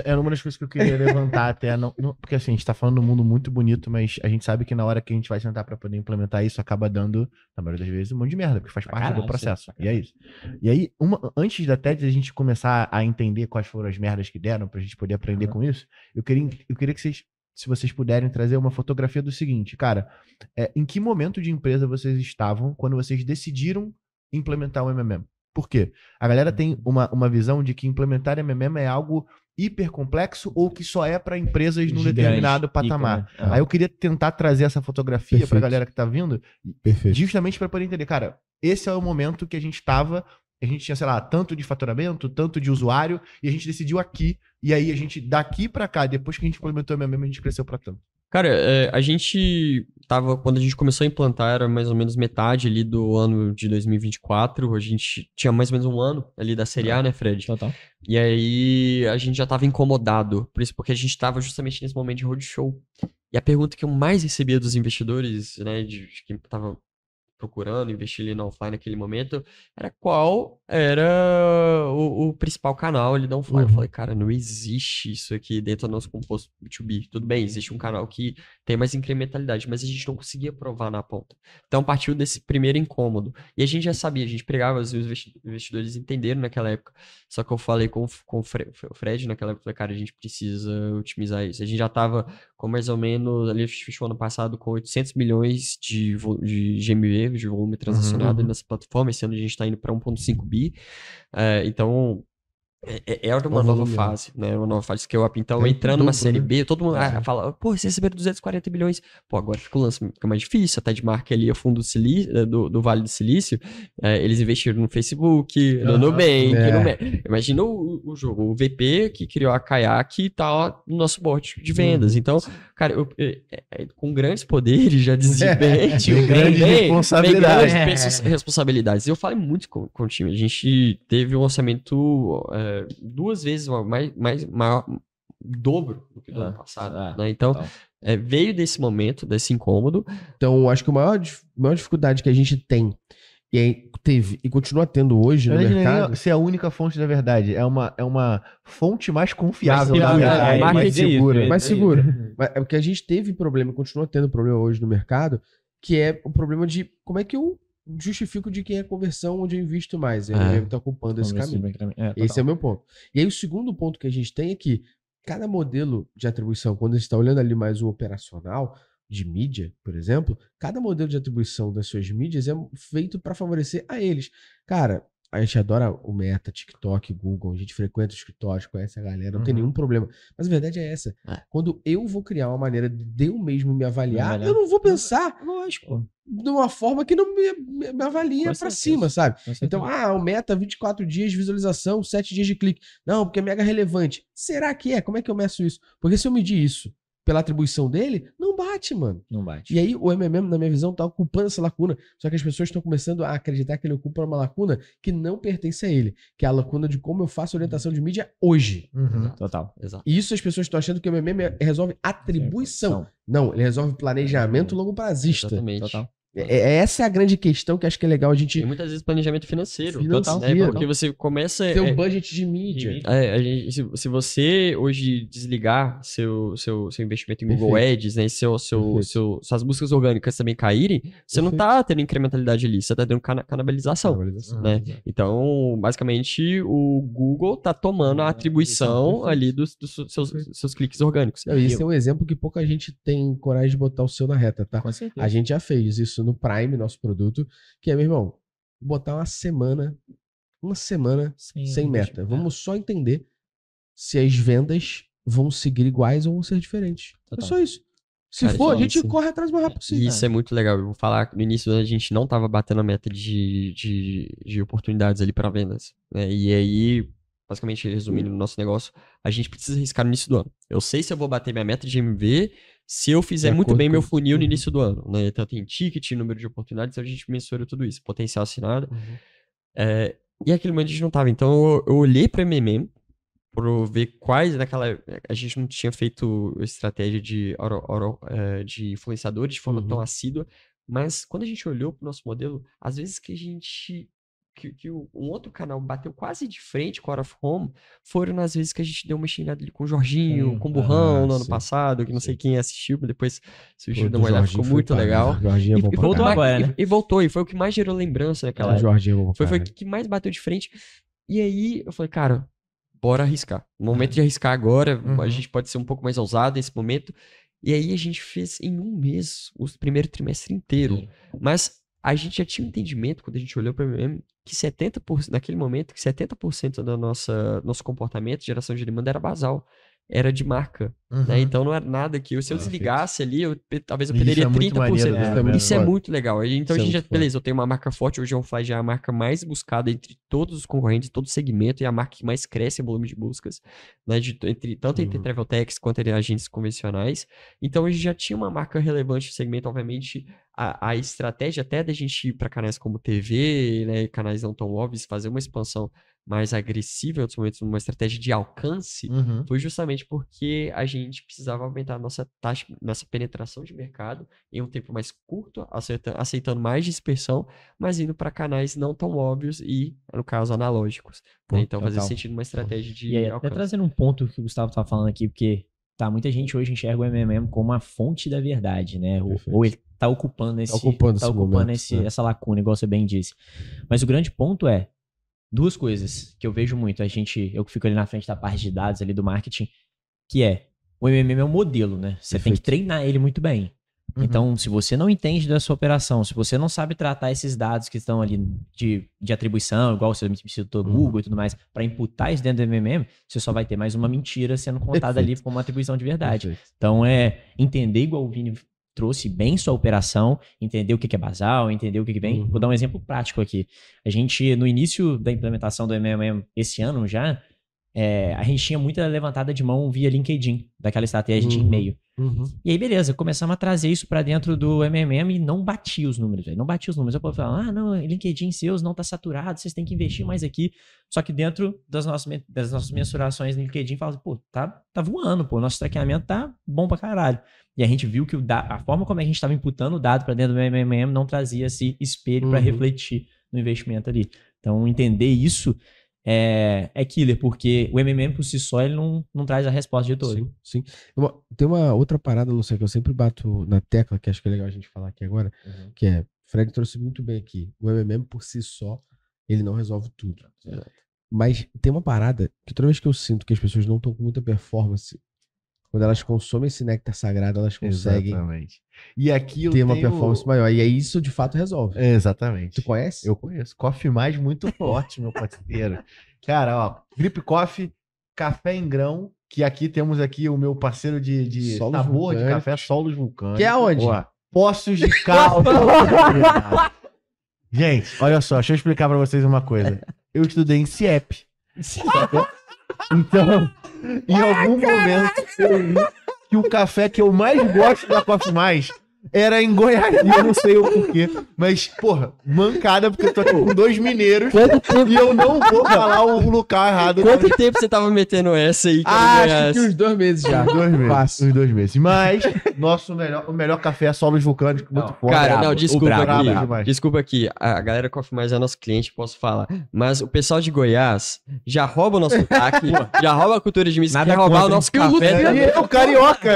S2: Era uma das coisas que eu queria levantar até. Porque assim, a gente tá falando de um mundo muito bonito, mas a gente sabe que na hora que a gente vai sentar pra poder implementar isso, acaba dando, na maioria das vezes, um monte de merda, porque faz parte do processo. E é isso. E aí, antes até de a gente começar a entender quais foram as merdas que deram, pra gente poder aprender com isso, eu queria que vocês, se vocês puderem trazer uma fotografia do seguinte, cara, em que momento de empresa vocês estavam quando vocês decidiram implementar o MMM? Por quê? A galera tem uma visão de que implementar MMM é algo hiper complexo ou que só é para empresas num determinado patamar. Aí eu queria tentar trazer essa fotografia para a galera que tá vindo, justamente para poder entender, cara, esse é o momento que a gente tava, a gente tinha, sei lá, tanto de faturamento, tanto de usuário, e a gente decidiu aqui, e aí a gente, daqui para cá, depois que a gente implementou o MMM, a gente cresceu para tanto.
S3: Cara, a gente tava, quando a gente começou a implantar, era mais ou menos metade ali do ano de 2024, a gente tinha mais ou menos um ano ali da Série A, né, Fred?
S4: Total.
S3: E aí a gente já tava incomodado, por isso, porque a gente tava justamente nesse momento de roadshow. E a pergunta que eu mais recebia dos investidores, né, de quem tava procurando investir ali no offline naquele momento, era qual era o principal canal ali da offline. Eu falei, cara, não existe isso aqui dentro do nosso composto B2B. Tudo bem, existe um canal que tem mais incrementalidade, mas a gente não conseguia provar na ponta. Então partiu desse primeiro incômodo. E a gente já sabia, a gente pregava, os investidores entenderam naquela época. Só que eu falei com o Fred naquela época, falei, cara, a gente precisa otimizar isso. A gente já tava com mais ou menos, ali fechou ano passado com 800 milhões de GMV, de volume transacionado nessa plataforma. Esse ano a gente está indo para 1,5 bi. Então, é uma nova fase, né? Uma nova fase que eu então entrando numa série B, todo mundo fala, pô, vocês receberam 240 bilhões. Pô, agora fica o lance, fica mais difícil. A Tedmark ali, a fundo do Vale do Silício, eles investiram no Facebook, no Nubank, imagina o jogo, o VP que criou a Kayak tá no nosso board de vendas. Então, cara, com grandes poderes, já dizia bem,
S2: grande responsabilidade.
S3: responsabilidades. Eu falei muito com o time. A gente teve um orçamento 2 vezes maior, dobro do que do ano passado. Né? Então, veio desse momento, desse incômodo.
S1: Então, acho que a maior dificuldade que a gente tem teve e continua tendo hoje no mercado...
S2: Se é a única fonte da verdade, é uma fonte mais confiável da verdade.
S1: Mais segura. É porque a gente teve problema, continua tendo problema hoje no mercado, que é o problema de como é que eu justifico de quem é conversão onde eu invisto mais. Eu mesmo tô ocupando esse caminho. Esse é o meu ponto. E aí o segundo ponto que a gente tem é que cada modelo de atribuição, quando a gente está olhando ali mais o operacional de mídia, por exemplo, cada modelo de atribuição das suas mídias é feito para favorecer a eles. Cara, a gente adora o Meta, TikTok, Google, a gente frequenta os escritórios, conhece a galera, não tem nenhum problema. Mas a verdade é essa. Quando eu vou criar uma maneira de eu mesmo me avaliar, eu não vou pensar de uma forma que não me avalia pra cima, sabe? Então, o Meta, 24 dias de visualização, 7 dias de clique. Não, porque é mega relevante. Será que é? Como é que eu meço isso? Porque se eu medir isso pela atribuição dele, não bate, mano.
S4: Não bate.
S1: E aí o MMM, na minha visão, tá ocupando essa lacuna. Só que as pessoas estão começando a acreditar que ele ocupa uma lacuna que não pertence a ele. Que é a lacuna de como eu faço orientação de mídia hoje.
S4: Total.
S3: Exato.
S1: E isso as pessoas estão achando que o MMM resolve atribuição. Não, ele resolve planejamento longo prazista.
S3: Exatamente.
S4: Total.
S1: Essa é a grande questão que acho que é legal a gente...
S3: E muitas vezes planejamento financeiro.
S1: Total.
S3: Né? Porque você começa...
S1: Ter um budget de mídia.
S3: Se você hoje desligar seu investimento em Google Ads, né, suas buscas orgânicas também caírem, você não tá tendo incrementalidade ali, você tá tendo canibalização. Né? Então, basicamente, o Google tá tomando a atribuição ali dos seus cliques orgânicos.
S1: Esse é um exemplo que pouca gente tem coragem de botar o seu na reta, tá?
S4: Com certeza.
S1: A gente já fez isso no Prime, nosso produto, que é, meu irmão, botar uma semana sem meta. Vamos só entender se as vendas vão seguir iguais ou vão ser diferentes. É só isso. Se for, a gente corre atrás o mais rápido possível.
S3: Isso é muito legal. Eu vou falar que no início a gente não tava batendo a meta de oportunidades ali para vendas. Né? E aí, basicamente, resumindo o nosso negócio, a gente precisa arriscar no início do ano. Eu sei se eu vou bater minha meta de MV se eu fizer muito bem meu funil no início do ano. Né? Então tem ticket, número de oportunidades, a gente mensura tudo isso. Potencial assinado. E aquele momento a gente não tava. Então eu olhei para MMM para ver quais naquela... A gente não tinha feito estratégia de influenciadores de forma tão assídua. Mas quando a gente olhou pro nosso modelo, às vezes que a gente que um outro canal bateu quase de frente com o Out of Home foram nas vezes que a gente deu uma xingada ali com o Jorginho, com o Burrão no ano passado, que não sei quem assistiu, mas depois surgiu de uma olhada, ficou muito legal.
S1: Jorginho é bom
S3: E
S1: pra
S4: voltou
S1: caralho.
S4: agora, né?
S3: E voltou, e foi o que mais gerou lembrança naquela
S1: O
S3: época.
S1: Jorginho é bom pra
S3: Foi o
S1: caralho.
S3: que mais bateu de frente. E aí eu falei, cara, bora arriscar. No momento de arriscar agora, a gente pode ser um pouco mais ousado nesse momento. E aí a gente fez em um mês o primeiro trimestre inteiro. Mas a gente já tinha um entendimento, quando a gente olhou para o MM, que 70%, naquele momento, que 70% do nosso comportamento, geração de demanda, era basal. Era de marca. Né? Então não era nada que, se eu desligasse ali, talvez eu
S2: Isso
S3: perderia
S2: é muito
S3: 30%.
S2: maneiro, né?
S3: Isso é muito legal. Então
S1: Isso
S3: a
S1: é
S3: gente já,
S1: muito foda.
S3: beleza, eu tenho uma marca forte, hoje o OnFly já é a marca mais buscada entre todos os concorrentes, todo segmento, e a marca que mais cresce em volume de buscas, né? Tanto entre travel techs quanto entre agentes convencionais. Então a gente já tinha uma marca relevante no segmento, obviamente. A estratégia até da gente ir para canais como TV, né, canais não tão óbvios, fazer uma expansão mais agressiva em outros momentos, uma estratégia de alcance, foi justamente porque a gente precisava aumentar a nossa taxa, nossa penetração de mercado em um tempo mais curto, aceitando mais dispersão, mas indo para canais não tão óbvios e, no caso, analógicos. Né? Então, fazer
S4: total.
S3: sentido uma estratégia de
S4: E aí, até
S3: alcance.
S4: trazendo um ponto que o Gustavo tava falando aqui, porque muita gente hoje enxerga o MMM como a fonte da verdade, né? Ou ele tá ocupando esse
S1: momento, né?
S4: essa lacuna, igual você bem disse. Mas o grande ponto é duas coisas que eu vejo muito. Eu que fico ali na frente da parte de dados ali do marketing, que é o MMM é um modelo, né? Você tem que treinar ele muito bem. Então, se você não entende da sua operação, se você não sabe tratar esses dados que estão ali de atribuição, igual você citou Google e tudo mais, para imputar isso dentro do MMM, você só vai ter mais uma mentira sendo contada ali como uma atribuição de verdade. Então, entender, igual o Vini trouxe bem sua operação, entender o que é basal, entender o que vem. Vou dar um exemplo prático aqui. A gente, no início da implementação do MMM esse ano já, a gente tinha muita levantada de mão via LinkedIn, daquela estratégia de e-mail. E aí, beleza, começamos a trazer isso para dentro do MMM e não batia os números. Não batia os números. Eu posso falar, não, LinkedIn seus não tá saturado, vocês têm que investir mais aqui. Só que dentro das nossas mensurações no LinkedIn, fala assim, pô, tá voando, pô, nosso traqueamento tá bom pra caralho. E a gente viu que a forma como a gente estava imputando o dado para dentro do MMM não trazia esse espelho para refletir no investimento ali. Então, entender isso é killer, porque o MMM por si só ele não traz a resposta de todo.
S1: Sim. Tem uma outra parada, Luciano, que eu sempre bato na tecla, que acho que é legal a gente falar aqui agora, que é, Fred trouxe muito bem aqui, o MMM por si só, ele não resolve tudo. Mas tem uma parada que toda vez que eu sinto que as pessoas não estão com muita performance, quando elas consomem esse néctar sagrado, elas conseguem
S2: E aqui eu
S1: ter uma performance maior. E aí isso de fato resolve.
S2: Exatamente.
S1: Tu conhece?
S2: Eu conheço. Coffee Mais muito forte, meu parceiro. Cara, ó, Drip Coffee, café em grão, que aqui temos aqui o meu parceiro de
S1: Solos
S2: sabor de
S1: vulcânicos.
S2: café, Solos Vulcânicos.
S1: Que é aonde?
S2: Ó, Poços de Caldas. Gente, olha só, deixa eu explicar pra vocês uma coisa. Eu estudei em CIEP. Então, em algum momento, eu vi que o café que eu mais gosto da Coffee Mais era em Goiás. E eu não sei o porquê. Mas, porra, mancada, porque eu tô aqui com 2 mineiros e eu não vou falar o local errado.
S3: Quanto tempo você tava metendo essa aí?
S1: Acho que uns 2 meses já.
S2: 2 meses.
S1: Fácil.
S2: Uns 2 meses. Mas, o melhor café é Solos Vulcânicos, muito forte.
S3: Cara,
S2: Brabo.
S3: não, desculpa
S2: brabo
S3: aqui.
S2: demais.
S3: Desculpa aqui. A galera Coffee Mais é nosso cliente, posso falar. Mas o pessoal de Goiás já rouba o nosso sotaque, já rouba a cultura de missa,
S4: Nada
S3: quer roubar
S4: contra,
S3: o nosso
S1: hein?
S3: café.
S1: Luciano-
S2: E eu, carioca.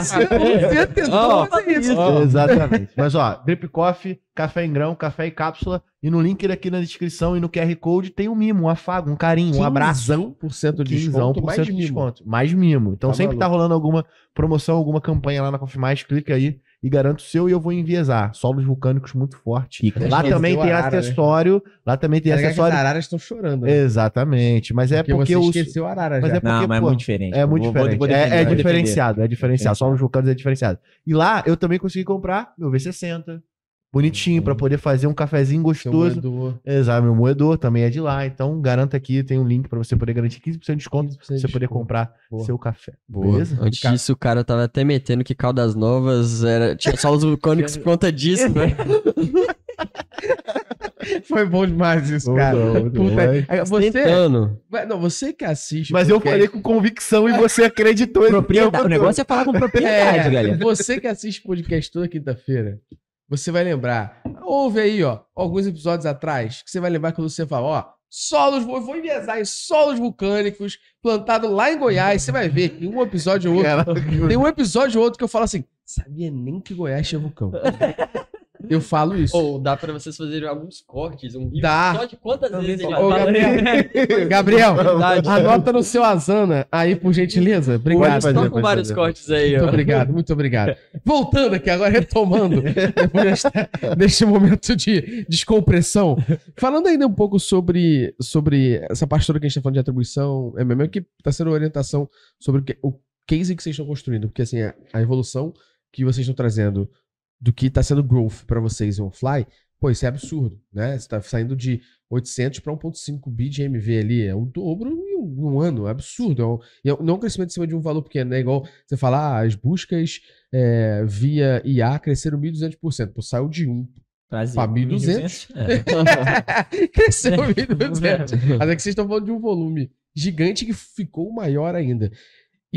S1: Você tentou fazer isso.
S2: Exatamente. Mas, ó, Drip Coffee, café em grão, café e cápsula. E no link aqui na descrição e no QR Code tem um mimo, um afago, um carinho, um abraço.
S1: 15% de desconto, mais
S2: 15%
S1: de
S2: de
S1: mimo.
S2: desconto. Mais mimo. Então,
S1: Tá
S2: sempre tá
S1: maluco.
S2: rolando alguma promoção, alguma campanha lá na Coffee Mais, clica aí e garanta o seu e eu vou enviesar. Solos vulcânicos muito forte.
S4: Fica.
S2: Lá também
S1: Esqueceu
S2: tem
S1: a arara, né?
S2: acessório. Lá também tem
S1: As
S2: acessório.
S1: araras estão chorando. Né?
S2: Exatamente. Mas é porque
S1: você
S2: o.
S1: esqueceu a arara
S2: Mas
S1: já.
S2: é porque,
S4: Não, mas é
S2: pô,
S4: muito diferente.
S2: É muito diferente.
S4: Vou defender,
S2: É
S4: vou defender.
S2: diferenciado, é diferenciado. Solos vulcânicos é diferenciado. E lá eu também consegui comprar meu V60. Bonitinho, pra poder fazer um cafezinho
S1: Seu
S2: gostoso.
S1: moedor,
S2: Exato, meu moedor também é de lá. Então, garanta aqui, tem um link pra você poder garantir 15% de desconto
S1: 15%
S2: pra você
S1: de
S2: poder
S1: desconto.
S2: comprar
S1: Boa.
S2: seu café.
S1: Boa.
S2: Beleza?
S3: Antes disso, o cara tava até metendo que Caldas Novas tinha solos vulcânicos por conta disso, né?
S1: Foi bom demais isso,
S2: Muito
S1: cara.
S2: bom, muito
S1: Puta,
S2: bom.
S1: você,
S3: Tentando.
S1: não, você que assiste.
S2: Mas eu
S1: podcast-
S2: falei com convicção e você acreditou.
S4: Propriedade. O negócio é falar com propriedade, galera.
S1: Você que assiste podcast toda quinta-feira, você vai lembrar. Ouve aí, ó, alguns episódios atrás, que você vai lembrar quando você fala, ó, vou enviesar em solos vulcânicos, plantado lá em Goiás, você vai ver que um episódio ou outro, tem um episódio ou outro que eu falo assim, sabia nem que Goiás tinha vulcão. Eu falo isso.
S3: Ou dá pra vocês fazerem alguns cortes, um vídeo
S1: Dá.
S3: só de quantas vezes ele já
S1: Ô,
S3: fala.
S1: Gabriel,
S3: Verdade.
S1: anota no seu Asana aí, por gentileza. Obrigado.
S2: fazer,
S3: Estão com
S2: pode
S3: vários
S2: fazer.
S3: cortes aí,
S1: Muito
S3: ó.
S1: obrigado, muito obrigado. Voltando aqui, agora retomando, depois deste momento de descompressão, falando ainda um pouco sobre essa parte toda que a gente tá falando de atribuição, MMM, que tá sendo orientação sobre o case que vocês estão construindo, porque assim, a evolução que vocês estão trazendo do que tá sendo growth pra vocês em OnFly, pô, isso é absurdo, né? Você tá saindo de 800 para 1.5 bi de MV ali, é um dobro em um ano, é absurdo. Não é um crescimento em cima de um valor pequeno, né? Igual você falar, as buscas via IA cresceram 1.200%, pô, saiu de 1 para 1.200. Cresceu 1.200. Mas é que vocês estão falando de um volume gigante que ficou maior ainda.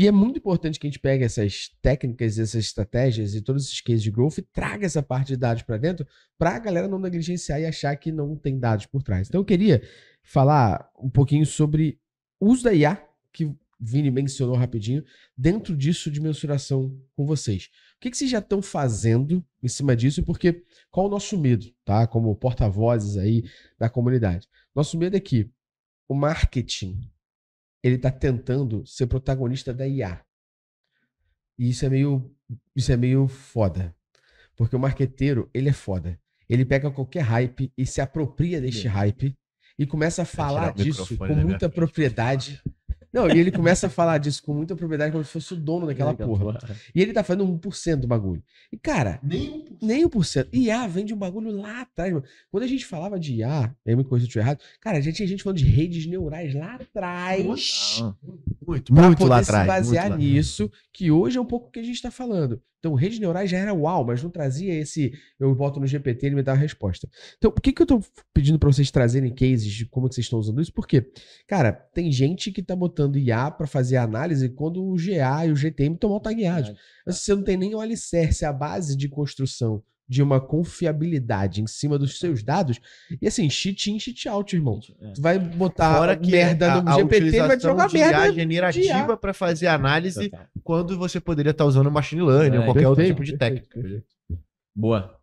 S1: E é muito importante que a gente pegue essas técnicas, essas estratégias e todos esses cases de growth e traga essa parte de dados para dentro para a galera não negligenciar e achar que não tem dados por trás. Então eu queria falar um pouquinho sobre o uso da IA, que o Vini mencionou rapidinho, dentro disso de mensuração com vocês. O que vocês já estão fazendo em cima disso? Porque qual o nosso medo, tá? Como porta-vozes aí da comunidade. Nosso medo é que o marketing ele tá tentando ser protagonista da IA. E isso é meio foda. Porque o marqueteiro, ele é foda. Ele pega qualquer hype e se apropria deste hype e começa a falar disso com muita propriedade. Não, e ele começa a falar disso com muita propriedade como se fosse o dono daquela porra. E ele tá fazendo 1% do bagulho. E, cara, nem 1%. IA vende um bagulho lá atrás, mano. Quando a gente falava de IA, aí me corrija se eu estiver errado, cara, já tinha gente falando de redes neurais lá atrás.
S2: Muito
S1: Pra
S2: lá
S1: poder
S2: atrás.
S1: se basear
S2: muito lá.
S1: nisso, que hoje é um pouco o que a gente tá falando. Então, redes neurais já era uau, mas não trazia esse... Eu boto no GPT e ele me dá a resposta. Então, por que eu tô pedindo pra vocês trazerem cases de como que vocês estão usando isso? Porque, cara, tem gente que tá botando IA pra fazer análise quando o GA e o GTM estão mal tagueados. Mas você não tem nem o alicerce, a base de construção de uma confiabilidade em cima dos seus dados. E assim, cheat in, cheat out, irmão. Tu vai botar
S2: Fora que
S1: merda no
S2: a
S1: GPT, ele vai te
S2: utilização
S1: jogar
S2: de IA
S1: merda.
S2: generativa para fazer análise quando você poderia estar usando machine learning ou
S4: É,
S2: qualquer outro
S1: perfeito,
S2: tipo de
S1: perfeito,
S2: técnica.
S4: Boa.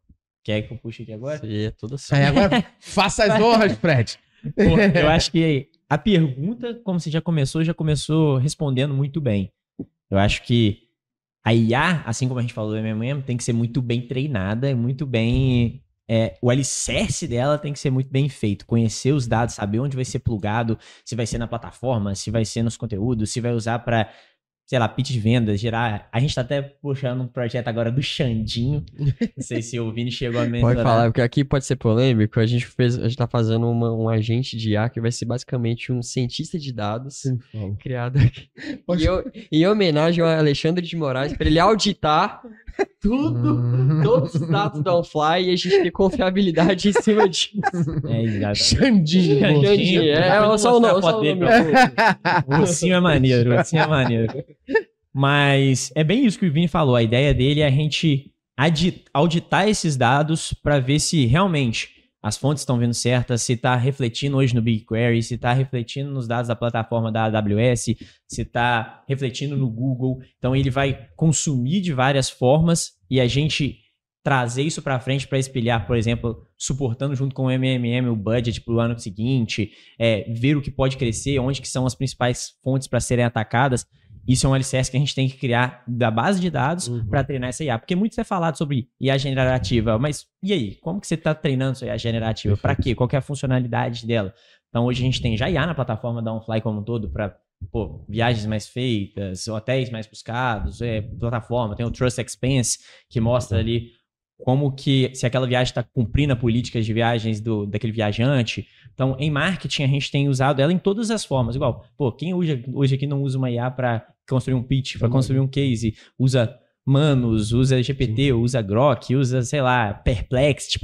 S4: Quer que eu puxe aqui agora?
S3: Isso aí é tudo assim.
S1: Aí agora, faça as honras, Fred.
S4: Pô, eu acho que a pergunta, como você já começou respondendo muito bem. Eu acho que a IA, assim como a gente falou do MMM, tem que ser muito bem treinada e muito bem... o alicerce dela tem que ser muito bem feito. Conhecer os dados, saber onde vai ser plugado, se vai ser na plataforma, se vai ser nos conteúdos, se vai usar para, sei lá, pitch de vendas, gerar... A gente tá até puxando um projeto agora do Xandinho. Não sei se o Vini chegou a mencionar.
S3: Pode falar, porque aqui pode ser polêmico. A gente tá fazendo um agente de IA que vai ser basicamente um cientista de dados criado aqui. Em homenagem ao Alexandre de Moraes, para ele auditar todos os dados da OnFly e a gente ter confiabilidade em cima disso.
S4: Exato.
S1: Xandinho.
S3: Xandinho, só o nome.
S4: O ursinho é maneiro, o ursinho é maneiro. Mas é bem isso que o Vini falou. A ideia dele é a gente auditar esses dados para ver se realmente as fontes estão vindo certas, se está refletindo hoje no BigQuery, se está refletindo nos dados da plataforma da AWS, se está refletindo no Google. Então ele vai consumir de várias formas e a gente trazer isso para frente para espelhar, por exemplo, suportando junto com o MMM o budget para o ano seguinte, ver o que pode crescer, onde que são as principais fontes para serem atacadas. Isso é um alicerce que a gente tem que criar da base de dados para treinar essa IA. Porque muito é falado sobre IA generativa, mas e aí? Como que você está treinando sua IA generativa? Para quê? Qual que é a funcionalidade dela? Então hoje a gente tem já IA na plataforma da OnFly como um todo para viagens mais feitas, hotéis mais buscados, plataforma. Tem o Trust Expense que mostra ali como que, se aquela viagem está cumprindo a política de viagens daquele viajante. Então, em marketing, a gente tem usado ela em todas as formas. Igual, quem hoje aqui não usa uma IA para construir um pitch, para construir um case, usa Manus, usa GPT, usa Grok, usa, sei lá, Perplexity.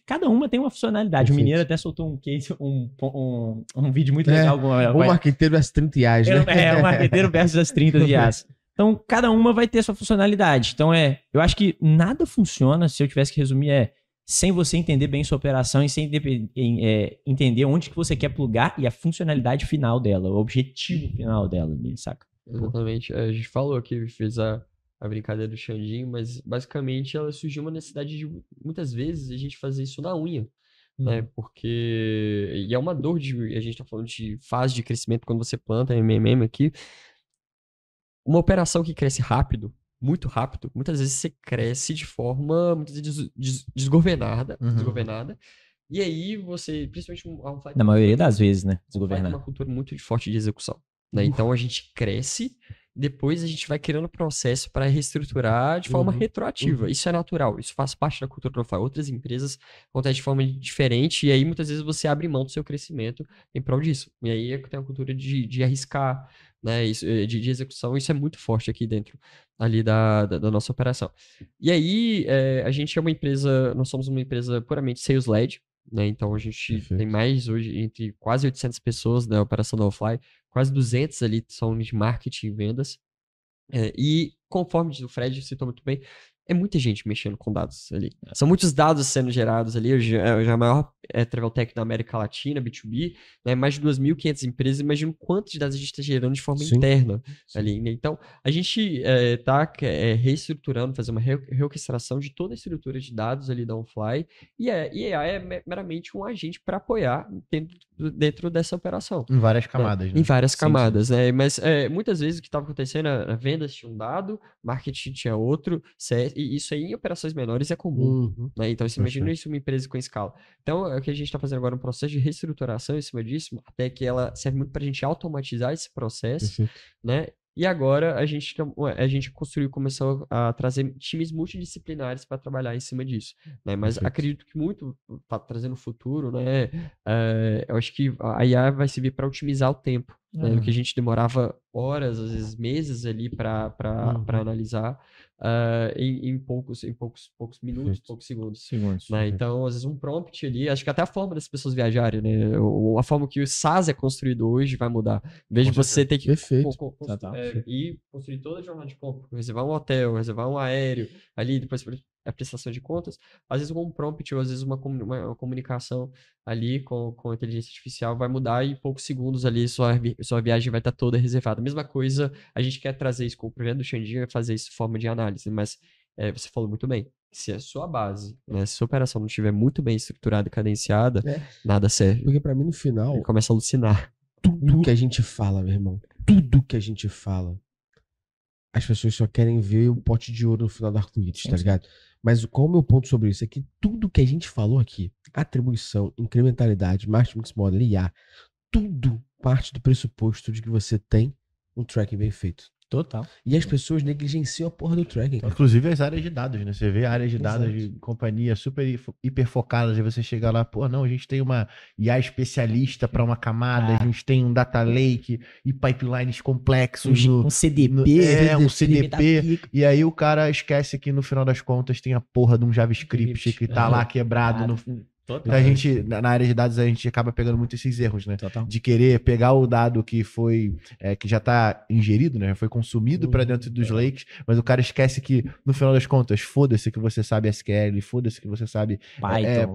S4: Cada uma tem uma funcionalidade.
S1: Perfeito.
S4: O Mineiro até soltou um case, um vídeo muito legal.
S1: O marqueteiro versus 30 IAs, né?
S4: O marqueteiro versus as 30 IAs. Então, cada uma vai ter sua funcionalidade. Então, eu acho que nada funciona, se eu tivesse que resumir, sem você entender bem sua operação e sem entender onde que você quer plugar e a funcionalidade final dela, o objetivo final dela, saca?
S3: Exatamente. A gente falou aqui, fez a brincadeira do Xandinho, mas basicamente ela surgiu uma necessidade de, muitas vezes, a gente fazer isso na unha. Né? Porque... E é uma dor de... A gente tá falando de fase de crescimento quando você planta MMM aqui. Uma operação que cresce rápido, muito rápido, muitas vezes você cresce de forma muitas vezes desgovernada. E aí você, principalmente...
S4: Na maioria das vezes, né?
S3: Desgovernada. Uma cultura muito forte de execução. Né? Então a gente cresce, depois a gente vai criando processo para reestruturar de forma retroativa. Isso é natural, isso faz parte da cultura do Fly. Outras empresas acontecem de forma diferente e aí muitas vezes você abre mão do seu crescimento em prol disso. E aí tem a cultura de arriscar, né? Isso, de execução, isso é muito forte aqui dentro ali da nossa operação. E aí a gente é uma empresa, nós somos uma empresa puramente sales-led. Né? Então a gente tem mais hoje, entre quase 800 pessoas na operação da Fly, quase 200 ali são de marketing e vendas. E conforme diz o Fred citou muito bem, é muita gente mexendo com dados ali. São muitos dados sendo gerados ali. Hoje é a maior travel tech da América Latina, B2B, né? Mais de 2.500 empresas. Imagina quantos dados a gente está gerando de forma interna ali. Né? Então, a gente está reestruturando, fazendo uma reorquestração de toda a estrutura de dados ali da OnFly. E a AI é meramente um agente para apoiar dentro dessa operação.
S2: Em várias camadas, né?
S3: Em várias camadas, né? Mas muitas vezes o que estava acontecendo, a vendas tinha um dado, marketing tinha outro, e isso aí em operações menores é comum. Né? Então, você imagina isso uma empresa com escala. Então, o que a gente está fazendo agora é um processo de reestruturação em cima disso, até que ela serve muito para a gente automatizar esse processo, né? E agora a gente começou a trazer times multidisciplinares para trabalhar em cima disso, né? Mas acredito que muito para trazer no futuro, né? Eu acho que a IA vai servir para otimizar o tempo, né? O que a gente demorava horas, às vezes meses ali para analisar em poucos minutos, poucos segundos. Né? Então, às vezes um prompt ali, acho que até a forma das pessoas viajarem, né? A forma que o SaaS é construído hoje vai mudar. Em vez de você ter que ir construir toda a jornada de compra, reservar um hotel, reservar um aéreo, ali depois a prestação de contas, às vezes um prompt ou às vezes uma comunicação ali com a inteligência artificial vai mudar e em poucos segundos ali sua viagem vai estar toda reservada. Mesma coisa, a gente quer trazer isso com o projeto do Xandinho, fazer isso de forma de análise, mas você falou muito bem, se a sua base, né, se a sua operação não estiver muito bem estruturada e cadenciada, nada serve.
S1: Porque pra mim no final...
S3: Ele começa a alucinar.
S1: Tudo que a gente fala, meu irmão, tudo que a gente fala, as pessoas só querem ver o pote de ouro no final do arco-íris, tá ligado? Mas qual é o meu ponto sobre isso? É que tudo que a gente falou aqui, atribuição, incrementalidade, marketing mix model, IA, tudo parte do pressuposto de que você tem um tracking bem feito.
S4: Total.
S1: E as pessoas negligenciam a porra do tracking. Cara.
S2: Inclusive as áreas de dados, né? Você vê áreas de dados de companhia super hiper focadas e você chega lá, pô, não, a gente tem uma IA especialista para uma camada, a gente tem um data lake e pipelines complexos.
S4: Um CDP.
S2: Um CDP. E aí o cara esquece que no final das contas tem a porra de um JavaScript que tá lá quebrado no... Então a gente, na área de dados, a gente acaba pegando muito esses erros, né?
S4: Total.
S2: De querer pegar o dado que foi, que já tá ingerido, né? Foi consumido para dentro dos lakes, mas o cara esquece que, no final das contas, foda-se que você sabe SQL, foda-se que você sabe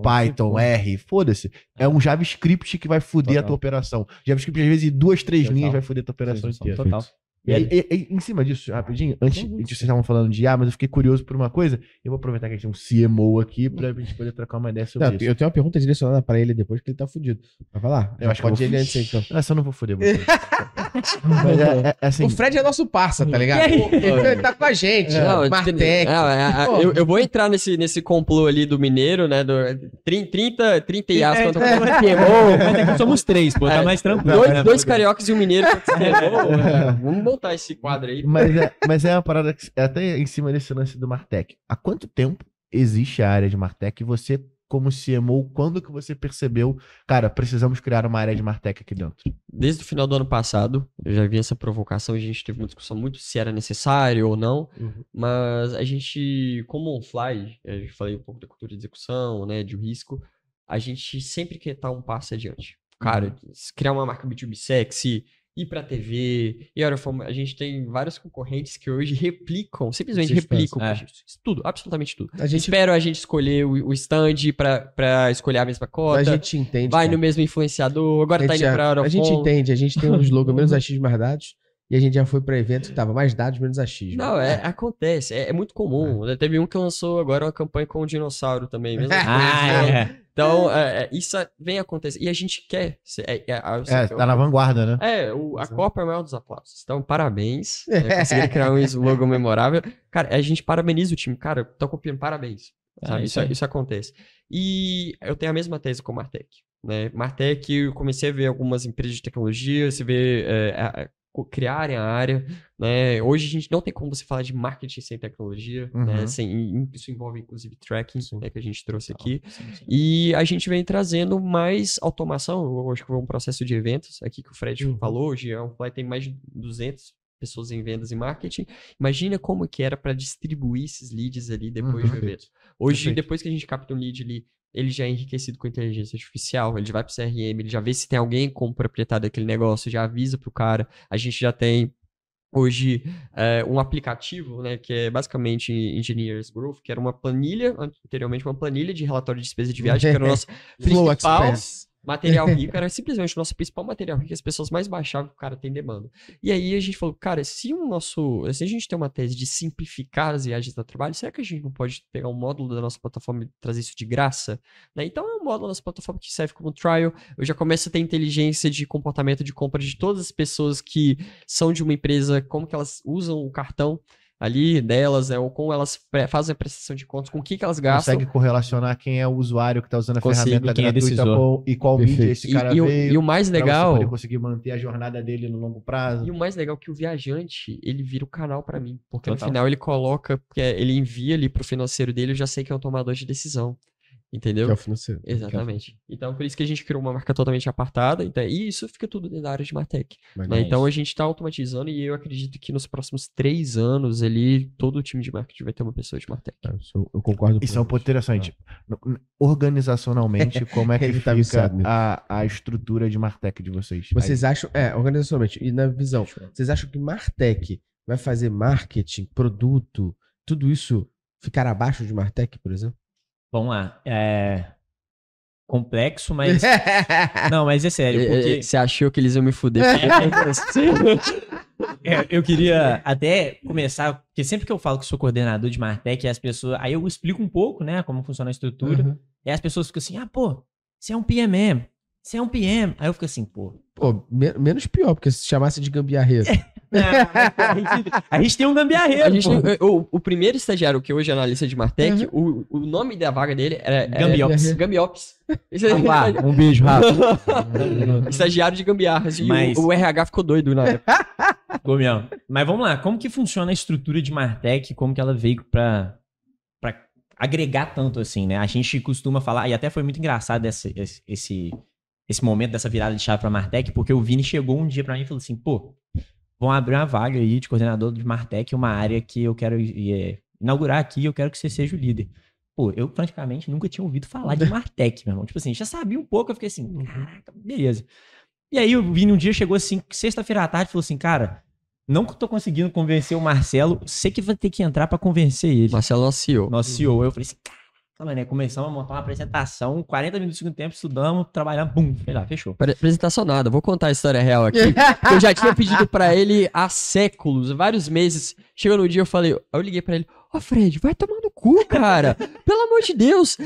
S2: Python, R, foda-se. É um JavaScript que vai foder a tua operação. JavaScript, às vezes, em 2, 3 linhas vai foder a tua operação inteira.
S4: Total.
S2: E aí, em cima disso, rapidinho, antes de vocês estavam falando de IA, mas eu fiquei curioso por uma coisa. Eu vou aproveitar que a gente tem um CMO aqui pra gente poder trocar uma ideia sobre isso.
S1: Eu tenho uma pergunta direcionada pra ele depois que ele tá fudido. Vai falar?
S2: Eu acho que
S1: pode ir antes então.
S2: Essa eu não vou foder você. Mas
S1: assim, o Fred é nosso parça, tá ligado? Ele tá com a gente. Martec.
S3: Eu vou entrar nesse complô ali do mineiro, né? Do 30 IAs contra o CMO.
S4: Somos 3, pô, tá mais tranquilo.
S3: Dois cariocas e um mineiro contra o CMO. Vamos montar esse quadro aí.
S2: Mas é uma parada que até em cima desse lance do Martec. Há quanto tempo existe a área de Martec? E você, como CMO, quando que você percebeu, cara, precisamos criar uma área de Martec aqui dentro?
S3: Desde o final do ano passado, eu já vi essa provocação, a gente teve uma discussão muito se era necessário ou não, mas a gente, como OnFly, eu falei um pouco da cultura de execução, né, de risco, a gente sempre quer estar um passo adiante. Cara, criar uma marca B2B sexy, ir pra TV, e olha, a gente tem vários concorrentes que hoje replicam, simplesmente
S1: Vocês
S3: replicam
S4: pensam,
S3: tudo, absolutamente tudo.
S1: A gente,
S3: Espero a gente escolher o stand pra escolher a mesma cota,
S1: a gente entende.
S3: vai
S1: cara.
S3: no mesmo influenciador, agora tá indo pra
S1: A gente
S3: Eurofon.
S1: entende, a gente tem um slogan menos achismo mais dados, e a gente já foi pra evento que tava mais dados, menos achismo.
S3: Não, acontece, é muito comum. Teve um que lançou agora uma campanha com o dinossauro também, mesmo. Então, isso vem acontecer. E a gente quer.
S2: Tá na vanguarda, né?
S3: A Copa é o maior dos aplausos. Então, parabéns. Conseguiram criar um slogan memorável. Cara, a gente parabeniza o time. Cara, tô copiando, parabéns. Sabe? Isso acontece. E eu tenho a mesma tese com o Martech. Né? Martech, eu comecei a ver algumas empresas de tecnologia, você vê criarem a área, né? Hoje a gente não tem como você falar de marketing sem tecnologia, né? Isso envolve inclusive tracking, né, que a gente trouxe aqui. Sim. E a gente vem trazendo mais automação. Eu acho que foi um processo de eventos aqui que o Fred falou. Hoje a Onfly tem mais de 200 pessoas em vendas e marketing. Imagina como que era para distribuir esses leads ali depois do evento. Hoje, depois que a gente capta um lead ali, ele já é enriquecido com inteligência artificial, ele já vai pro CRM, ele já vê se tem alguém como proprietário daquele negócio, já avisa pro cara. A gente já tem hoje um aplicativo, né, que é basicamente Engineers Growth, que era uma planilha, anteriormente uma planilha de relatório de despesa de viagem, que era o nosso principal material rico, era simplesmente o nosso principal material rico, que as pessoas mais baixavam, o cara tem demanda. E aí a gente falou, cara, se a gente tem uma tese de simplificar as viagens do trabalho, será que a gente não pode pegar um módulo da nossa plataforma e trazer isso de graça? Né? Então é um módulo da nossa plataforma que serve como trial, eu já começo a ter inteligência de comportamento de compra de todas as pessoas que são de uma empresa, como que elas usam o cartão ali delas, ou como elas fazem a prestação de contas, com o que elas gastam.
S2: Consegue correlacionar quem é o usuário que está usando a ferramenta gratuita e qual mídia esse cara veio.
S3: E o mais legal...
S2: Pra você poder conseguir manter a jornada dele no longo prazo.
S3: E o mais legal é que o viajante, ele vira o canal para mim. Porque no final ele coloca, ele envia ali pro financeiro dele, eu já sei que é um tomador de decisão. Entendeu?
S1: Que é o financeiro.
S3: Exatamente. Então, por isso que a gente criou uma marca totalmente apartada. Então, e isso fica tudo dentro da área de Martech. Né? Então, a gente está automatizando e eu acredito que nos próximos 3 anos ali, todo o time de marketing vai ter uma pessoa de Martech.
S1: Eu concordo.
S2: Isso é um ponto interessante. Organizacionalmente, como é que fica a estrutura de Martech de vocês?
S1: Vocês acham... organizacionalmente. E na visão, vocês acham que Martech vai fazer marketing, produto, tudo isso ficar abaixo de Martech, por exemplo?
S4: Vamos lá. Complexo, mas... Não, mas é sério, porque...
S3: Você achou que eles iam me fuder?
S4: Eu queria até começar, porque sempre que eu falo que sou coordenador de Martech, as pessoas... Aí eu explico um pouco, né, como funciona a estrutura, e as pessoas ficam assim, você é um PMM, você é um PM. Aí eu fico assim,
S1: menos pior, porque se chamasse de gambiarreiro.
S4: A gente tem um gambiarreiro.
S3: O primeiro estagiário que hoje é analista de Martech, o nome da vaga dele era Gambiops.
S4: Um beijo, Rafa.
S3: Estagiário de gambiarras. E o RH ficou doido na época.
S4: Mas vamos lá, como que funciona a estrutura de Martech? Como que ela veio pra agregar tanto assim, né? A gente costuma falar, e até foi muito engraçado esse momento dessa virada de chave pra Martech, porque o Vini chegou um dia pra mim e falou assim, vão abrir uma vaga aí de coordenador de Martech, uma área que eu quero inaugurar aqui, eu quero que você seja o líder. Eu francamente nunca tinha ouvido falar de Martech, meu irmão. Tipo assim, já sabia um pouco, eu fiquei assim, caraca, beleza. E aí o Vini um dia chegou assim, sexta-feira à tarde, falou assim, cara, não tô conseguindo convencer o Marcelo, você que vai ter que entrar pra convencer ele.
S3: Marcelo é nosso CEO.
S4: Nosso CEO. Eu falei assim, né? Começamos a montar uma apresentação, 40 minutos do segundo tempo, estudamos, trabalhamos, fechou.
S3: Apresentação nada, vou contar a história real aqui. Eu já tinha pedido pra ele há séculos, vários meses. Chegou no dia, eu liguei pra ele, Fred, vai tomar no cu, cara. Pelo amor de Deus.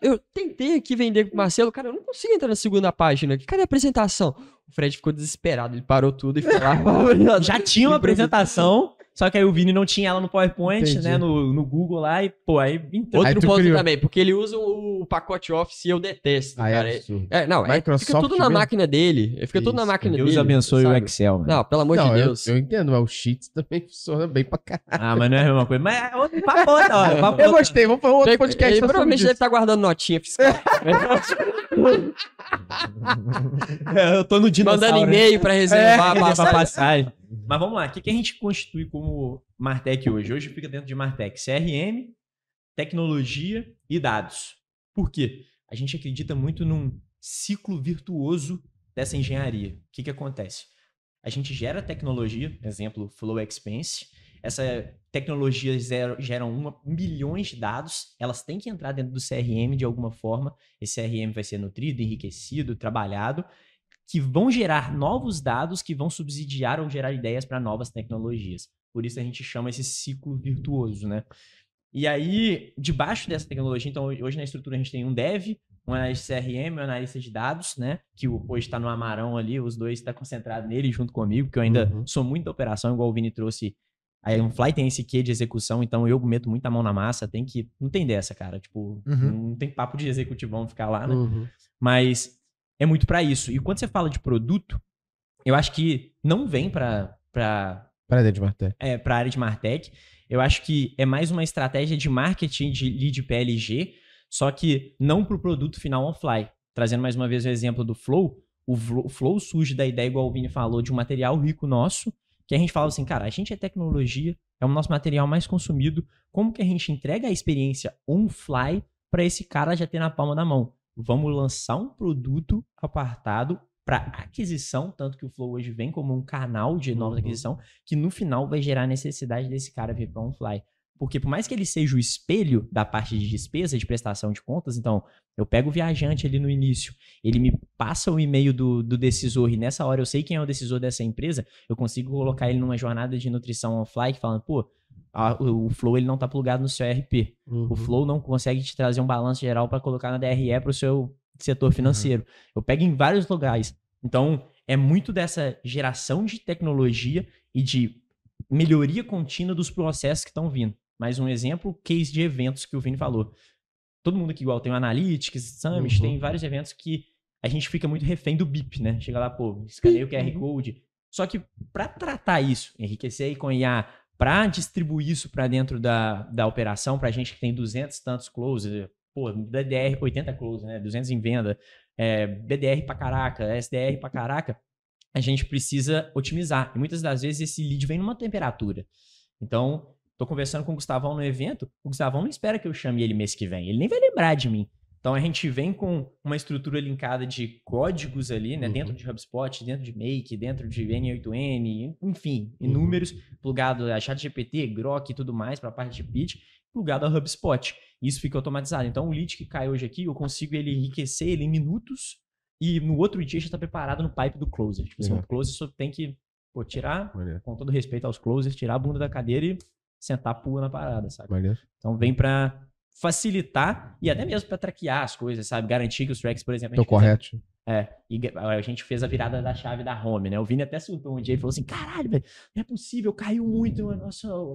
S3: Eu tentei aqui vender pro Marcelo, cara, eu não consigo entrar na segunda página. Cadê a apresentação? O Fred ficou desesperado, ele parou tudo e foi lá.
S4: Já tinha uma apresentação. Só que aí o Vini não tinha ela no PowerPoint, né? No Google lá e, aí entrou.
S3: Outro ponto também, porque ele usa o pacote Office e eu detesto, cara. Fica tudo na máquina dele. Fica tudo na máquina dele.
S4: Deus abençoe o Excel, mano.
S3: Não, pelo amor de Deus.
S1: Eu entendo, mas o Sheets também funciona bem pra caralho.
S4: Mas não é a mesma coisa. Mas é outro papo outra hora.
S1: Eu gostei, vamos fazer outro podcast.
S3: Ele provavelmente deve estar guardando notinha fiscal.
S4: Eu tô no dinossauro.
S3: Mandando e-mail pra reservar
S4: a passagem. Mas vamos lá, o que a gente constitui como Martech hoje? Hoje fica dentro de Martech CRM, tecnologia e dados. Por quê? A gente acredita muito num ciclo virtuoso dessa engenharia. O que acontece? a gente gera tecnologia, exemplo, Flow Expense. Essa tecnologia geram milhões de dados, elas têm que entrar dentro do CRM de alguma forma. Esse CRM vai ser nutrido, enriquecido, trabalhado, que vão gerar novos dados que vão subsidiar ou gerar ideias para novas tecnologias. Por isso a gente chama esse ciclo virtuoso, né? E aí, debaixo dessa tecnologia, então hoje na estrutura a gente tem um dev, um analista de CRM, um analista de dados, né? Que hoje está no Amarão ali, os dois estão concentrados nele junto comigo, que eu ainda sou muito da operação, igual o Vini trouxe. Aí um Fly tem esse quê de execução, então eu meto muita mão na massa, não tem dessa, cara. Tipo, não tem papo de executivão ficar lá, né? Mas é muito para isso. E quando você fala de produto, eu acho que não vem para
S1: a área de Martech.
S4: Para a área de Martech. Eu acho que é mais uma estratégia de marketing de lead PLG, só que não para o produto final on-fly. Trazendo mais uma vez o exemplo do Flow, o Flow surge da ideia, igual o Vini falou, de um material rico nosso, que a gente fala assim, cara, a gente é tecnologia, é o nosso material mais consumido, como que a gente entrega a experiência on-fly para esse cara já ter na palma da mão? Vamos lançar um produto apartado para aquisição, tanto que o Flow hoje vem como um canal de nova aquisição, que no final vai gerar a necessidade desse cara vir para on-fly. Porque por mais que ele seja o espelho da parte de despesa, de prestação de contas, então eu pego o viajante ali no início, ele me passa o e-mail do decisor e nessa hora eu sei quem é o decisor dessa empresa, eu consigo colocar ele numa jornada de nutrição on-fly, falando, pô, o Flow ele não está plugado no seu ERP. O Flow não consegue te trazer um balanço geral para colocar na DRE para o seu setor financeiro. Eu pego em vários lugares. Então, é muito dessa geração de tecnologia e de melhoria contínua dos processos que estão vindo. Mais um exemplo, case de eventos que o Vini falou. Todo mundo aqui igual tem o Analytics, Summit, tem vários eventos que a gente fica muito refém do BIP, né? Chega lá, pô, escaneia o QR Code. Só que para tratar isso, enriquecer aí com IA, para distribuir isso para dentro da operação, para a gente que tem 200 e tantos closes, pô, BDR 80 closes, né? 200 em venda, BDR pra caraca, SDR pra caraca, a gente precisa otimizar. E muitas das vezes esse lead vem numa temperatura. Então, tô conversando com o Gustavão no evento, o Gustavão não espera que eu chame ele mês que vem, ele nem vai lembrar de mim. Então, a gente vem com uma estrutura linkada de códigos ali, né? Dentro de HubSpot, dentro de Make, dentro de N8N, enfim, inúmeros, plugado a ChatGPT, Grok e tudo mais para a parte de pitch, plugado a HubSpot. Isso fica automatizado. Então, o lead que cai hoje aqui, eu consigo ele enriquecer ele em minutos e no outro dia já está preparado no pipe do closer. Tipo assim, o closer só tem que tirar, com todo respeito aos closers, tirar a bunda da cadeira e sentar a pua na parada, sabe? Então, vem para facilitar e até mesmo para traquear as coisas, sabe? Garantir que os tracks, por exemplo...
S1: Tô correto.
S4: E a gente fez a virada da chave da home, né? O Vini até surtou um dia e falou assim, caralho, velho, não é possível, caiu muito a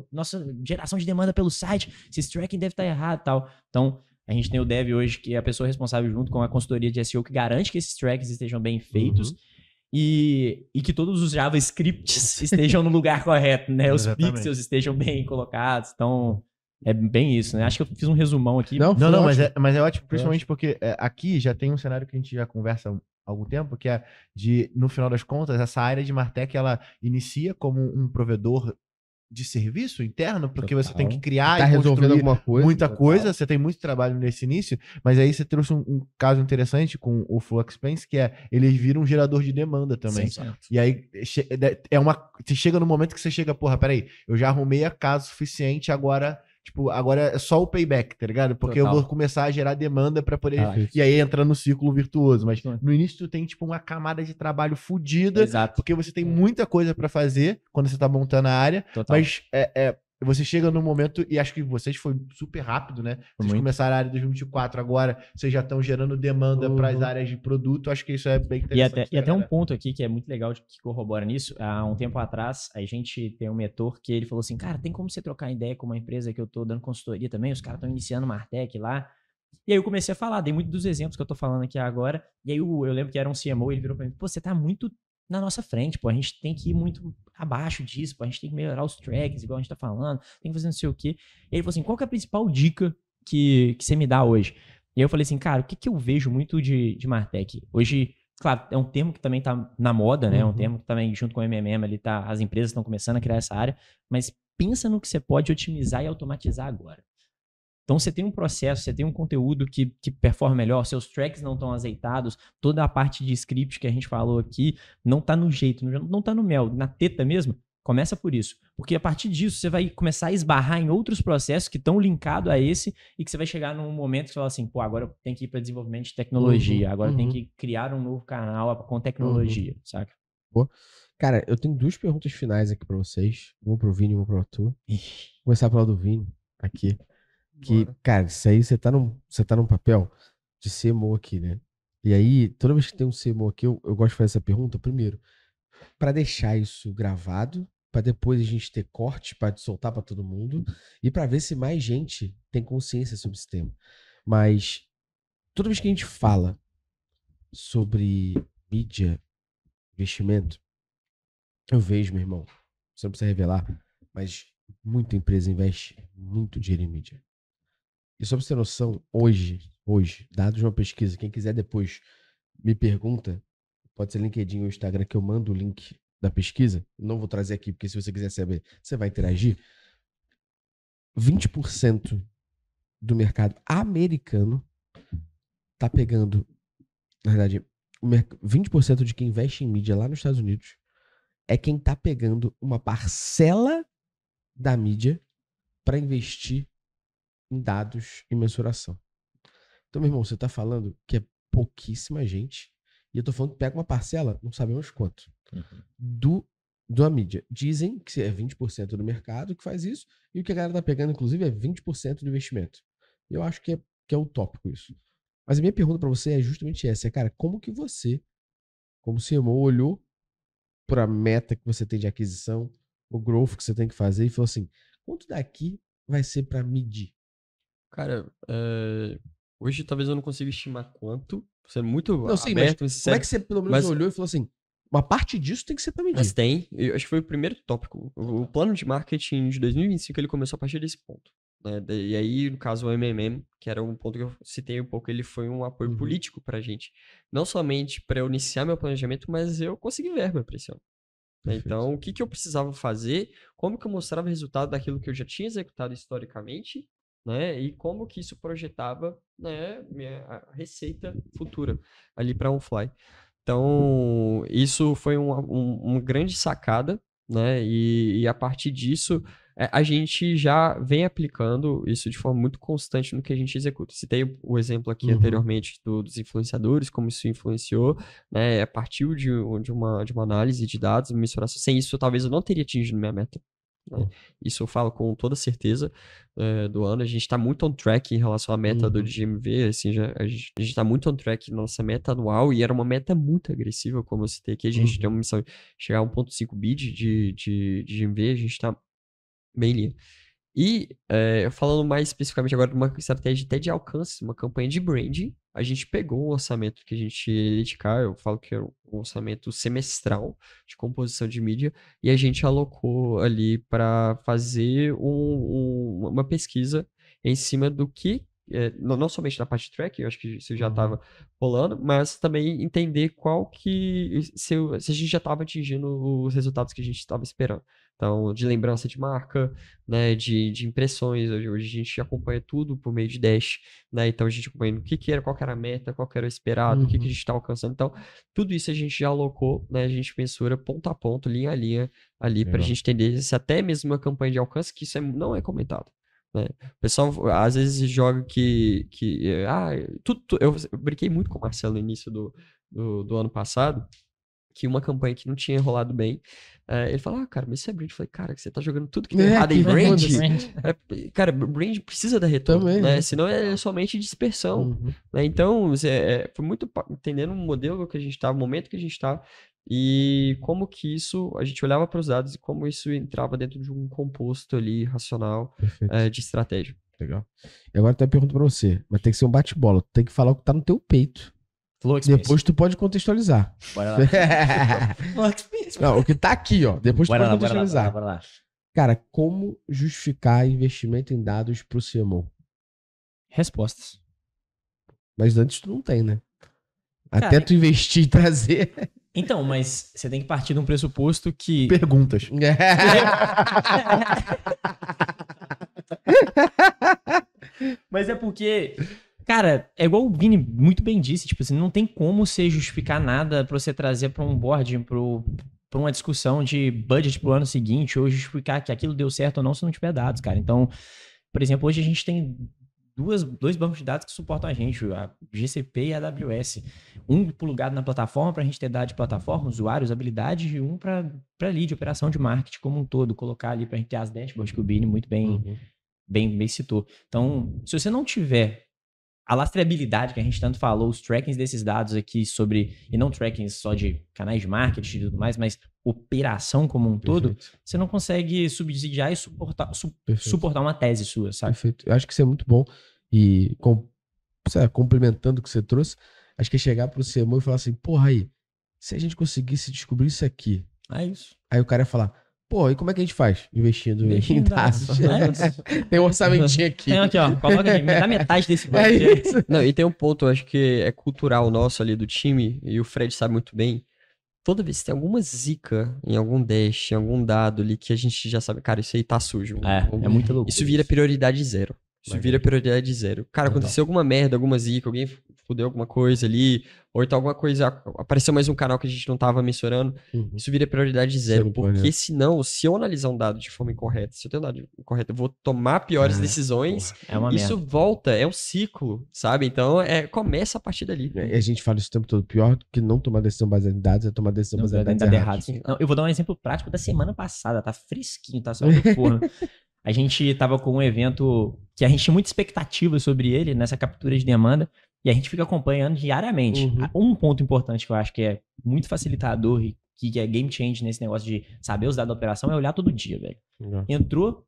S4: nossa geração de demanda pelo site, esse tracking deve estar errado e tal. Então, a gente tem o Dev hoje, que é a pessoa responsável junto com a consultoria de SEO, que garante que esses tracks estejam bem feitos e que todos os JavaScripts estejam no lugar correto, né? Os pixels estejam bem colocados, então... É bem isso, né? Acho que eu fiz um resumão aqui.
S2: Não, mas é ótimo, principalmente porque aqui já tem um cenário que a gente já conversa há algum tempo, que é no final das contas, essa área de Martech, ela inicia como um provedor de serviço interno, porque você tem que criar e
S1: resolvendo alguma coisa,
S2: muita coisa, você tem muito trabalho nesse início, mas aí você trouxe um caso interessante com o Flow Expense, que eles viram um gerador de demanda também.
S4: Sim,
S2: e aí você chega no momento que você chega, porra, peraí, eu já arrumei a casa suficiente, agora é só o payback, tá ligado? Porque eu vou começar a gerar demanda pra poder... e aí entra no ciclo virtuoso. Mas no início tu tem, uma camada de trabalho fodida.
S4: Exato.
S2: Porque você tem muita coisa pra fazer quando você tá montando a área. Mas você chega num momento, e acho que vocês foi super rápido, né? Vocês começaram a área de 2024, agora vocês já estão gerando demanda para as áreas de produto. Acho que isso é bem interessante.
S4: E até um ponto aqui que é muito legal, que corrobora nisso. Há um tempo atrás, a gente tem um mentor que ele falou assim, cara, tem como você trocar ideia com uma empresa que eu tô dando consultoria também? Os caras estão iniciando Martech lá. E aí eu comecei a falar, dei muito dos exemplos que eu tô falando aqui agora. E aí eu lembro que era um CMO, ele virou pra mim, pô, você tá muito na nossa frente, pô, a gente tem que ir muito abaixo disso, pô, a gente tem que melhorar os tracks, igual a gente tá falando, tem que fazer não sei o quê. E ele falou assim, qual que é a principal dica que você me dá hoje? E aí eu falei assim, cara, o que eu vejo muito de Martech? Hoje, claro, é um termo que também tá na moda, né? É um termo que também, junto com o MMM, ali as empresas estão começando a criar essa área, mas pensa no que você pode otimizar e automatizar agora. Então você tem um processo, você tem um conteúdo que performa melhor, seus tracks não estão azeitados, toda a parte de script que a gente falou aqui não tá no jeito, não tá no mel, na teta mesmo. Começa por isso. Porque a partir disso você vai começar a esbarrar em outros processos que estão linkados a esse e que você vai chegar num momento que você fala assim, pô, agora eu tenho que ir para desenvolvimento de tecnologia, agora eu tenho que criar um novo canal com tecnologia, saca?
S1: Pô. Cara, eu tenho 2 perguntas finais aqui pra vocês. Uma pro Vini e uma pro Arthur. Vou começar pela do Vini, aqui. Que, cara, isso aí você tá num papel de CMO aqui, né? E aí, toda vez que tem um CMO aqui, eu gosto de fazer essa pergunta, primeiro, pra deixar isso gravado, pra depois a gente ter corte pra soltar pra todo mundo e pra ver se mais gente tem consciência sobre esse tema. Mas toda vez que a gente fala sobre mídia, investimento, eu vejo, meu irmão, você não precisa revelar, mas muita empresa investe muito dinheiro em mídia. E só pra você ter noção, hoje, dados de uma pesquisa, quem quiser depois me pergunta, pode ser LinkedIn ou Instagram, que eu mando o link da pesquisa. Não vou trazer aqui, porque se você quiser saber, você vai interagir. 20% do mercado americano tá pegando, na verdade, 20% de quem investe em mídia lá nos Estados Unidos é quem tá pegando uma parcela da mídia para investir em dados e mensuração. Então, meu irmão, você tá falando que é pouquíssima gente, e eu tô falando que pega uma parcela, não sabemos quanto, da mídia. Dizem que é 20% do mercado que faz isso, e o que a galera tá pegando, inclusive, é 20% do investimento. Eu acho que é utópico isso. Mas a minha pergunta pra você é justamente essa, cara, como que você, como CMO, olhou pra meta que você tem de aquisição, o growth que você tem que fazer, e falou assim, quanto daqui vai ser pra medir?
S3: Cara, hoje talvez eu não consiga estimar quanto, sendo muito
S1: Não, sim,
S3: aberto,
S1: mas
S3: sincero,
S1: como é que você pelo menos olhou e falou assim, uma parte disso tem que ser pra medir?
S3: mas tem, eu acho que foi o primeiro tópico. O plano de marketing de 2025, ele começou a partir desse ponto, né? E aí, no caso, o MMM, que era um ponto que eu citei um pouco, ele foi um apoio político pra gente. Não somente pra eu iniciar meu planejamento, mas eu consegui verba pra esse ano. Então, o que eu precisava fazer, como que eu mostrava o resultado daquilo que eu já tinha executado historicamente, né? E como que isso projetava, né, minha receita futura ali para OnFly. Então, isso foi uma grande sacada, né? E a partir disso, a gente já vem aplicando isso de forma muito constante no que a gente executa. Citei o exemplo aqui anteriormente dos influenciadores, como isso influenciou, né? Partiu de uma análise de dados, mensuração. Sem isso, talvez eu não teria atingido minha meta. Né? Isso eu falo com toda certeza do ano. A gente está muito on track em relação à meta do GMV. Assim, a gente está muito on track na nossa meta anual e era uma meta muito agressiva, como eu citei aqui. A gente tem uma missão de chegar a 1.5 bi de GMV. A gente está bem linha. E falando mais especificamente agora de uma estratégia até de alcance, uma campanha de branding, a gente pegou um orçamento que a gente ia dedicar, eu falo que é um orçamento semestral de composição de mídia, e a gente alocou ali para fazer uma pesquisa em cima do que, não somente da parte de tracking, eu acho que isso já estava rolando, mas também entender se a gente já estava atingindo os resultados que a gente estava esperando. Então, de lembrança de marca, né, de impressões, hoje a gente acompanha tudo por meio de dash, né, então a gente acompanha o que era, qual era a meta, qual era o esperado, o que a gente está alcançando, então tudo isso a gente já alocou, né, a gente mensura ponto a ponto, linha a linha, ali, para a gente entender se até mesmo uma campanha de alcance, que isso não é comentado. Né? O pessoal às vezes joga eu brinquei muito com o Marcelo no início do ano passado, que uma campanha que não tinha rolado bem, ele fala, cara, mas isso é brand. Eu falei, cara, que você tá jogando tudo que tá errado em brand. Cara, brand precisa dar retorno, também, né? Senão é somente dispersão. Né? Então, foi muito entendendo o modelo que a gente tava, o momento que a gente tava, e como que isso, a gente olhava para os dados e como isso entrava dentro de um composto ali, racional, de estratégia.
S1: Legal. E agora tem uma pergunta pra você, mas tem que ser um bate-bola, tem que falar o que tá no teu peito. Depois tu pode contextualizar.
S4: Bora lá.
S1: Não, o que tá aqui, ó. Depois tu pode contextualizar.
S4: Bora lá.
S1: Cara, como justificar investimento em dados pro CMO?
S4: Respostas.
S1: Mas antes tu não tem, né? Até tu investir e trazer.
S4: Então, mas você tem que partir de um pressuposto que...
S2: Perguntas.
S4: Mas é porque, cara, é igual o Vini muito bem disse, tipo assim, não tem como você justificar nada pra você trazer pra um board, pra uma discussão de budget pro ano seguinte, ou justificar que aquilo deu certo ou não se não tiver dados, cara. Então, por exemplo, hoje a gente tem dois bancos de dados que suportam a gente, a GCP e a AWS. Um plugado na plataforma pra gente ter dados de plataforma, usuários, habilidades, e um pra lead, operação de marketing como um todo, colocar ali pra gente ter as dashboards que o Bini muito bem citou. Então, se você não tiver a lastreabilidade que a gente tanto falou, os trackings desses dados aqui sobre, e não trackings só de canais de marketing e tudo mais, mas operação como um todo, você não consegue subsidiar e suportar uma tese sua, sabe?
S1: Perfeito. Eu acho que isso é muito bom. E complementando o que você trouxe, acho que é chegar pro CMO e falar assim, porra aí, se a gente conseguisse descobrir isso aqui,
S4: É isso.
S1: aí o cara ia falar, pô, e como é que a gente faz? Investindo em dados. Tem um orçamentinho aqui.
S4: Tem aqui, ó. Coloca aqui, me dá metade desse
S1: É
S4: budget.
S1: isso.
S3: Não, e tem um ponto, eu acho que é cultural nosso ali do time, e o Fred sabe muito bem. Toda vez que tem alguma zica em algum dash, em algum dado ali, que a gente já sabe, cara, isso aí tá sujo.
S4: É muito louco.
S3: Isso vira prioridade zero. Isso vira prioridade zero. Cara, aconteceu alguma merda, alguma zica, alguém fudeu alguma coisa ali, ou então alguma coisa, apareceu mais um canal que a gente não tava mensurando, isso vira prioridade zero, porque senão, se eu analisar um dado de forma incorreta, se eu tenho um dado incorreto, eu vou tomar piores decisões, isso volta, é um ciclo, sabe? Então, começa a partir dali.
S1: E a gente fala isso o tempo todo, pior do que não tomar decisão baseada em dados, é tomar decisão baseada em dados errados.
S4: Não, eu vou dar um exemplo prático da semana passada, tá fresquinho, tá só no forno. A gente tava com um evento que a gente tinha muita expectativa sobre ele, nessa captura de demanda, e a gente fica acompanhando diariamente. Um ponto importante que eu acho que é muito facilitador e que é game change nesse negócio de saber os dados da operação é olhar todo dia, velho. Entrou,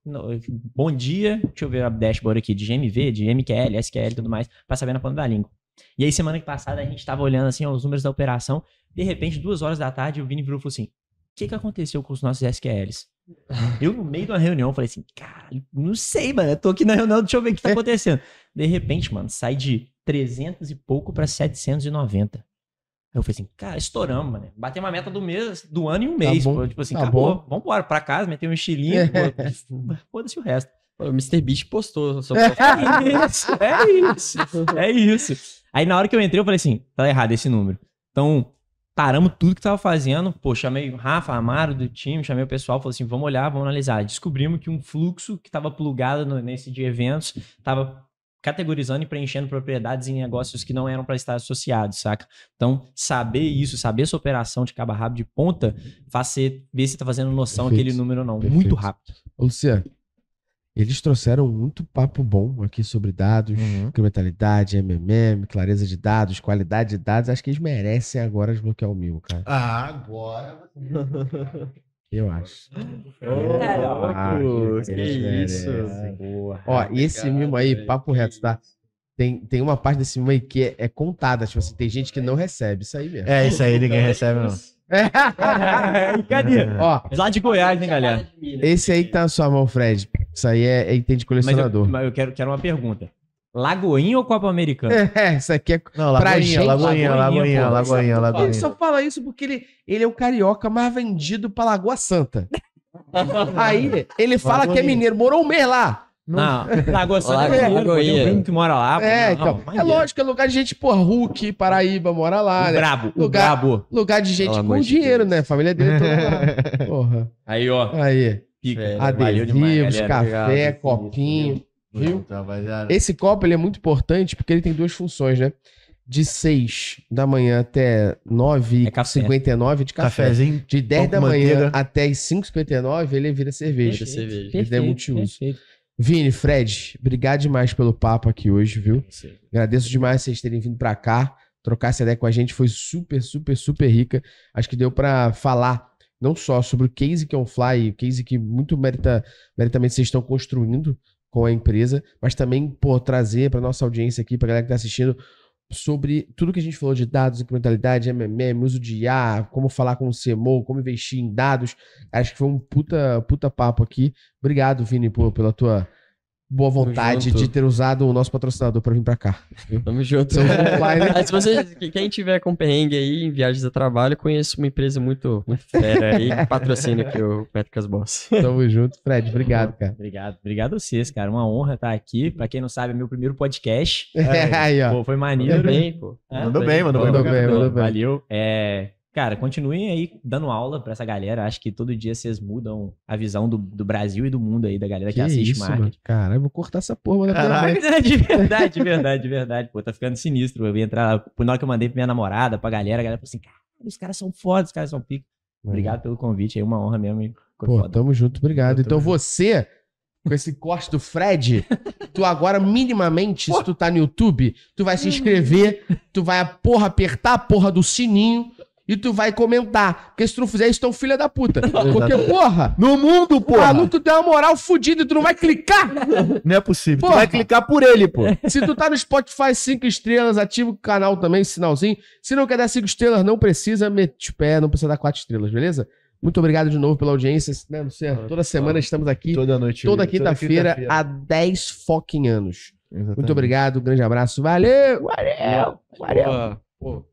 S4: bom dia, deixa eu ver a dashboard aqui, de GMV, de MQL, SQL e tudo mais, pra saber na ponta da língua. E aí, semana passada, a gente tava olhando assim, ó, os números da operação, de repente, 2 horas da tarde, o Vini virou e falou assim, o que aconteceu com os nossos SQLs? Eu, no meio de uma reunião, falei assim, caralho, não sei, mano, eu tô aqui na reunião, deixa eu ver o que tá acontecendo. De repente, mano, sai de 300 e pouco pra 790. Aí eu falei assim, cara, estouramos, mano. Batemos a meta do ano em um mês.
S1: Bom,
S4: pô. Tipo assim,
S1: tá
S4: acabou,
S1: bom.
S4: vambora pra casa, meter um estilinho, foda-se o resto.
S3: O Mr. Beast postou.
S4: É isso. Aí na hora que eu entrei, eu falei assim, tá errado esse número. Então, paramos tudo que tava fazendo. Pô, chamei o Rafa, Amaro do time, chamei o pessoal, falei assim, vamos olhar, vamos analisar. Descobrimos que um fluxo que tava plugado nesse de eventos tava categorizando e preenchendo propriedades em negócios que não eram para estar associados, saca? Então, saber isso, saber essa operação de cabo a rabo de ponta, faz você ver se tá fazendo noção aquele número ou não. Muito rápido.
S1: Ô, Luciano, eles trouxeram muito papo bom aqui sobre dados, incrementalidade, MMM, clareza de dados, qualidade de dados. Acho que eles merecem agora desbloquear o mil, cara.
S2: Agora.
S1: Eu acho.
S3: Que isso.
S1: Ó, e esse mimo aí, papo reto, tá? Tem uma parte desse mimo aí que é contada. Tipo assim, tem gente que não recebe. Isso aí mesmo.
S2: É, isso aí ninguém recebe, não.
S4: Cadê?
S1: Ó,
S4: Lá de Goiás, né, galera?
S1: esse aí que tá na sua mão, Fred. Isso aí é item de colecionador.
S4: Mas eu quero uma pergunta. Lagoinha ou Copa Americana?
S1: Isso aqui é
S2: Não,
S1: pra
S2: Lagoinha,
S1: gente.
S2: Lagoinha.
S1: Ele só fala isso porque ele é o carioca mais vendido pra Lagoa Santa. Aí ele fala que é mineiro, morou um mês lá.
S4: Não, Lagoa Santa é
S3: Lagoinha.
S4: Tem um primo que mora lá.
S1: Então, é lógico, é lugar de gente, porra, Hulk, Paraíba, mora lá, né?
S4: O brabo.
S1: Lugar de gente
S3: Pelo
S1: com
S3: amor de
S1: dinheiro,
S3: Deus.
S1: né? A família dele é toda lá. Porra.
S4: Aí, ó.
S1: Aí.
S4: Pica.
S3: Valeu
S1: Adesivos,
S4: galera.
S1: café,
S3: Obrigado,
S1: copinho. Viu?
S2: Muito, rapaziada.
S1: Esse copo ele é muito importante porque ele tem duas funções, né? De 6 da manhã até 9h59 de café.
S2: Cafezinho.
S1: De 10
S2: pão
S1: da
S2: com
S1: manhã
S2: manteiga.
S1: até as 5h59 ele vira cerveja. Ele é multiuso.
S4: Perfeito.
S1: Vini, Fred, obrigado demais pelo papo aqui hoje, viu? Agradeço demais vocês terem vindo pra cá, trocar essa ideia com a gente, foi super, super, super rica. Acho que deu pra falar não só sobre o case que é um Fly, o case que muito meritamente vocês estão construindo com a empresa, mas também, pô, trazer pra nossa audiência aqui, pra galera que tá assistindo, sobre tudo que a gente falou de dados, incrementalidade, MMM, uso de IA, como falar com o CMO, como investir em dados. Acho que foi um puta papo aqui. Obrigado, Vini, pela tua boa vontade
S3: junto.
S1: de ter usado o nosso patrocinador pra vir pra cá.
S3: Tamo junto.
S1: São offline.
S3: Aí, se você, quem tiver com perrengue aí em viagens a trabalho, eu conheço uma empresa muito fera aí que patrocina aqui o Métricas Boss.
S1: Tamo junto, Fred. Obrigado, cara.
S4: Obrigado a vocês, cara. Uma honra estar aqui. Pra quem não sabe, é meu primeiro podcast.
S1: Aí, ó.
S4: Pô, foi maneiro.
S3: Mandou bem, pô.
S2: Mandou bem, mandou bem.
S1: Mandou bem, mandou bem.
S4: Valeu. Cara, continuem aí dando aula pra essa galera. Acho que todo dia vocês mudam a visão do Brasil e do mundo aí, da galera que assiste marketing.
S1: mano. Caralho, eu vou cortar essa porra. Mas
S2: Caralho.
S4: De verdade. Pô, tá ficando sinistro. Eu ia entrar, por na hora que eu mandei pra minha namorada, pra galera, a galera falou assim, cara, os caras são foda, os caras são pico. Obrigado pelo convite aí, uma honra mesmo. Hein? Ficou
S1: Pô,
S4: foda.
S1: tamo junto, obrigado. Então você, com esse corte do Fred, tu agora minimamente, se tu tá no YouTube, tu vai se inscrever, tu vai apertar a porra do sininho e tu vai comentar. Porque se tu não fizer isso, tu é um filho da puta. Porque, porra,
S2: No mundo,
S1: o
S2: porra!
S1: maluco tem uma moral fodida e tu não vai clicar.
S2: Não é possível.
S1: Porra.
S2: Tu vai clicar por ele, pô.
S1: Se tu tá no Spotify, 5 estrelas, ativa o canal também, sinalzinho. Se não quer dar 5 estrelas, não precisa, mete o pé, não precisa dar 4 estrelas, beleza? Muito obrigado de novo pela audiência, né, Luciano? Toda semana estamos aqui,
S2: Toda noite.
S1: toda quinta-feira, há 10 fucking anos. Muito obrigado, um grande abraço, valeu!
S3: Boa. Pô,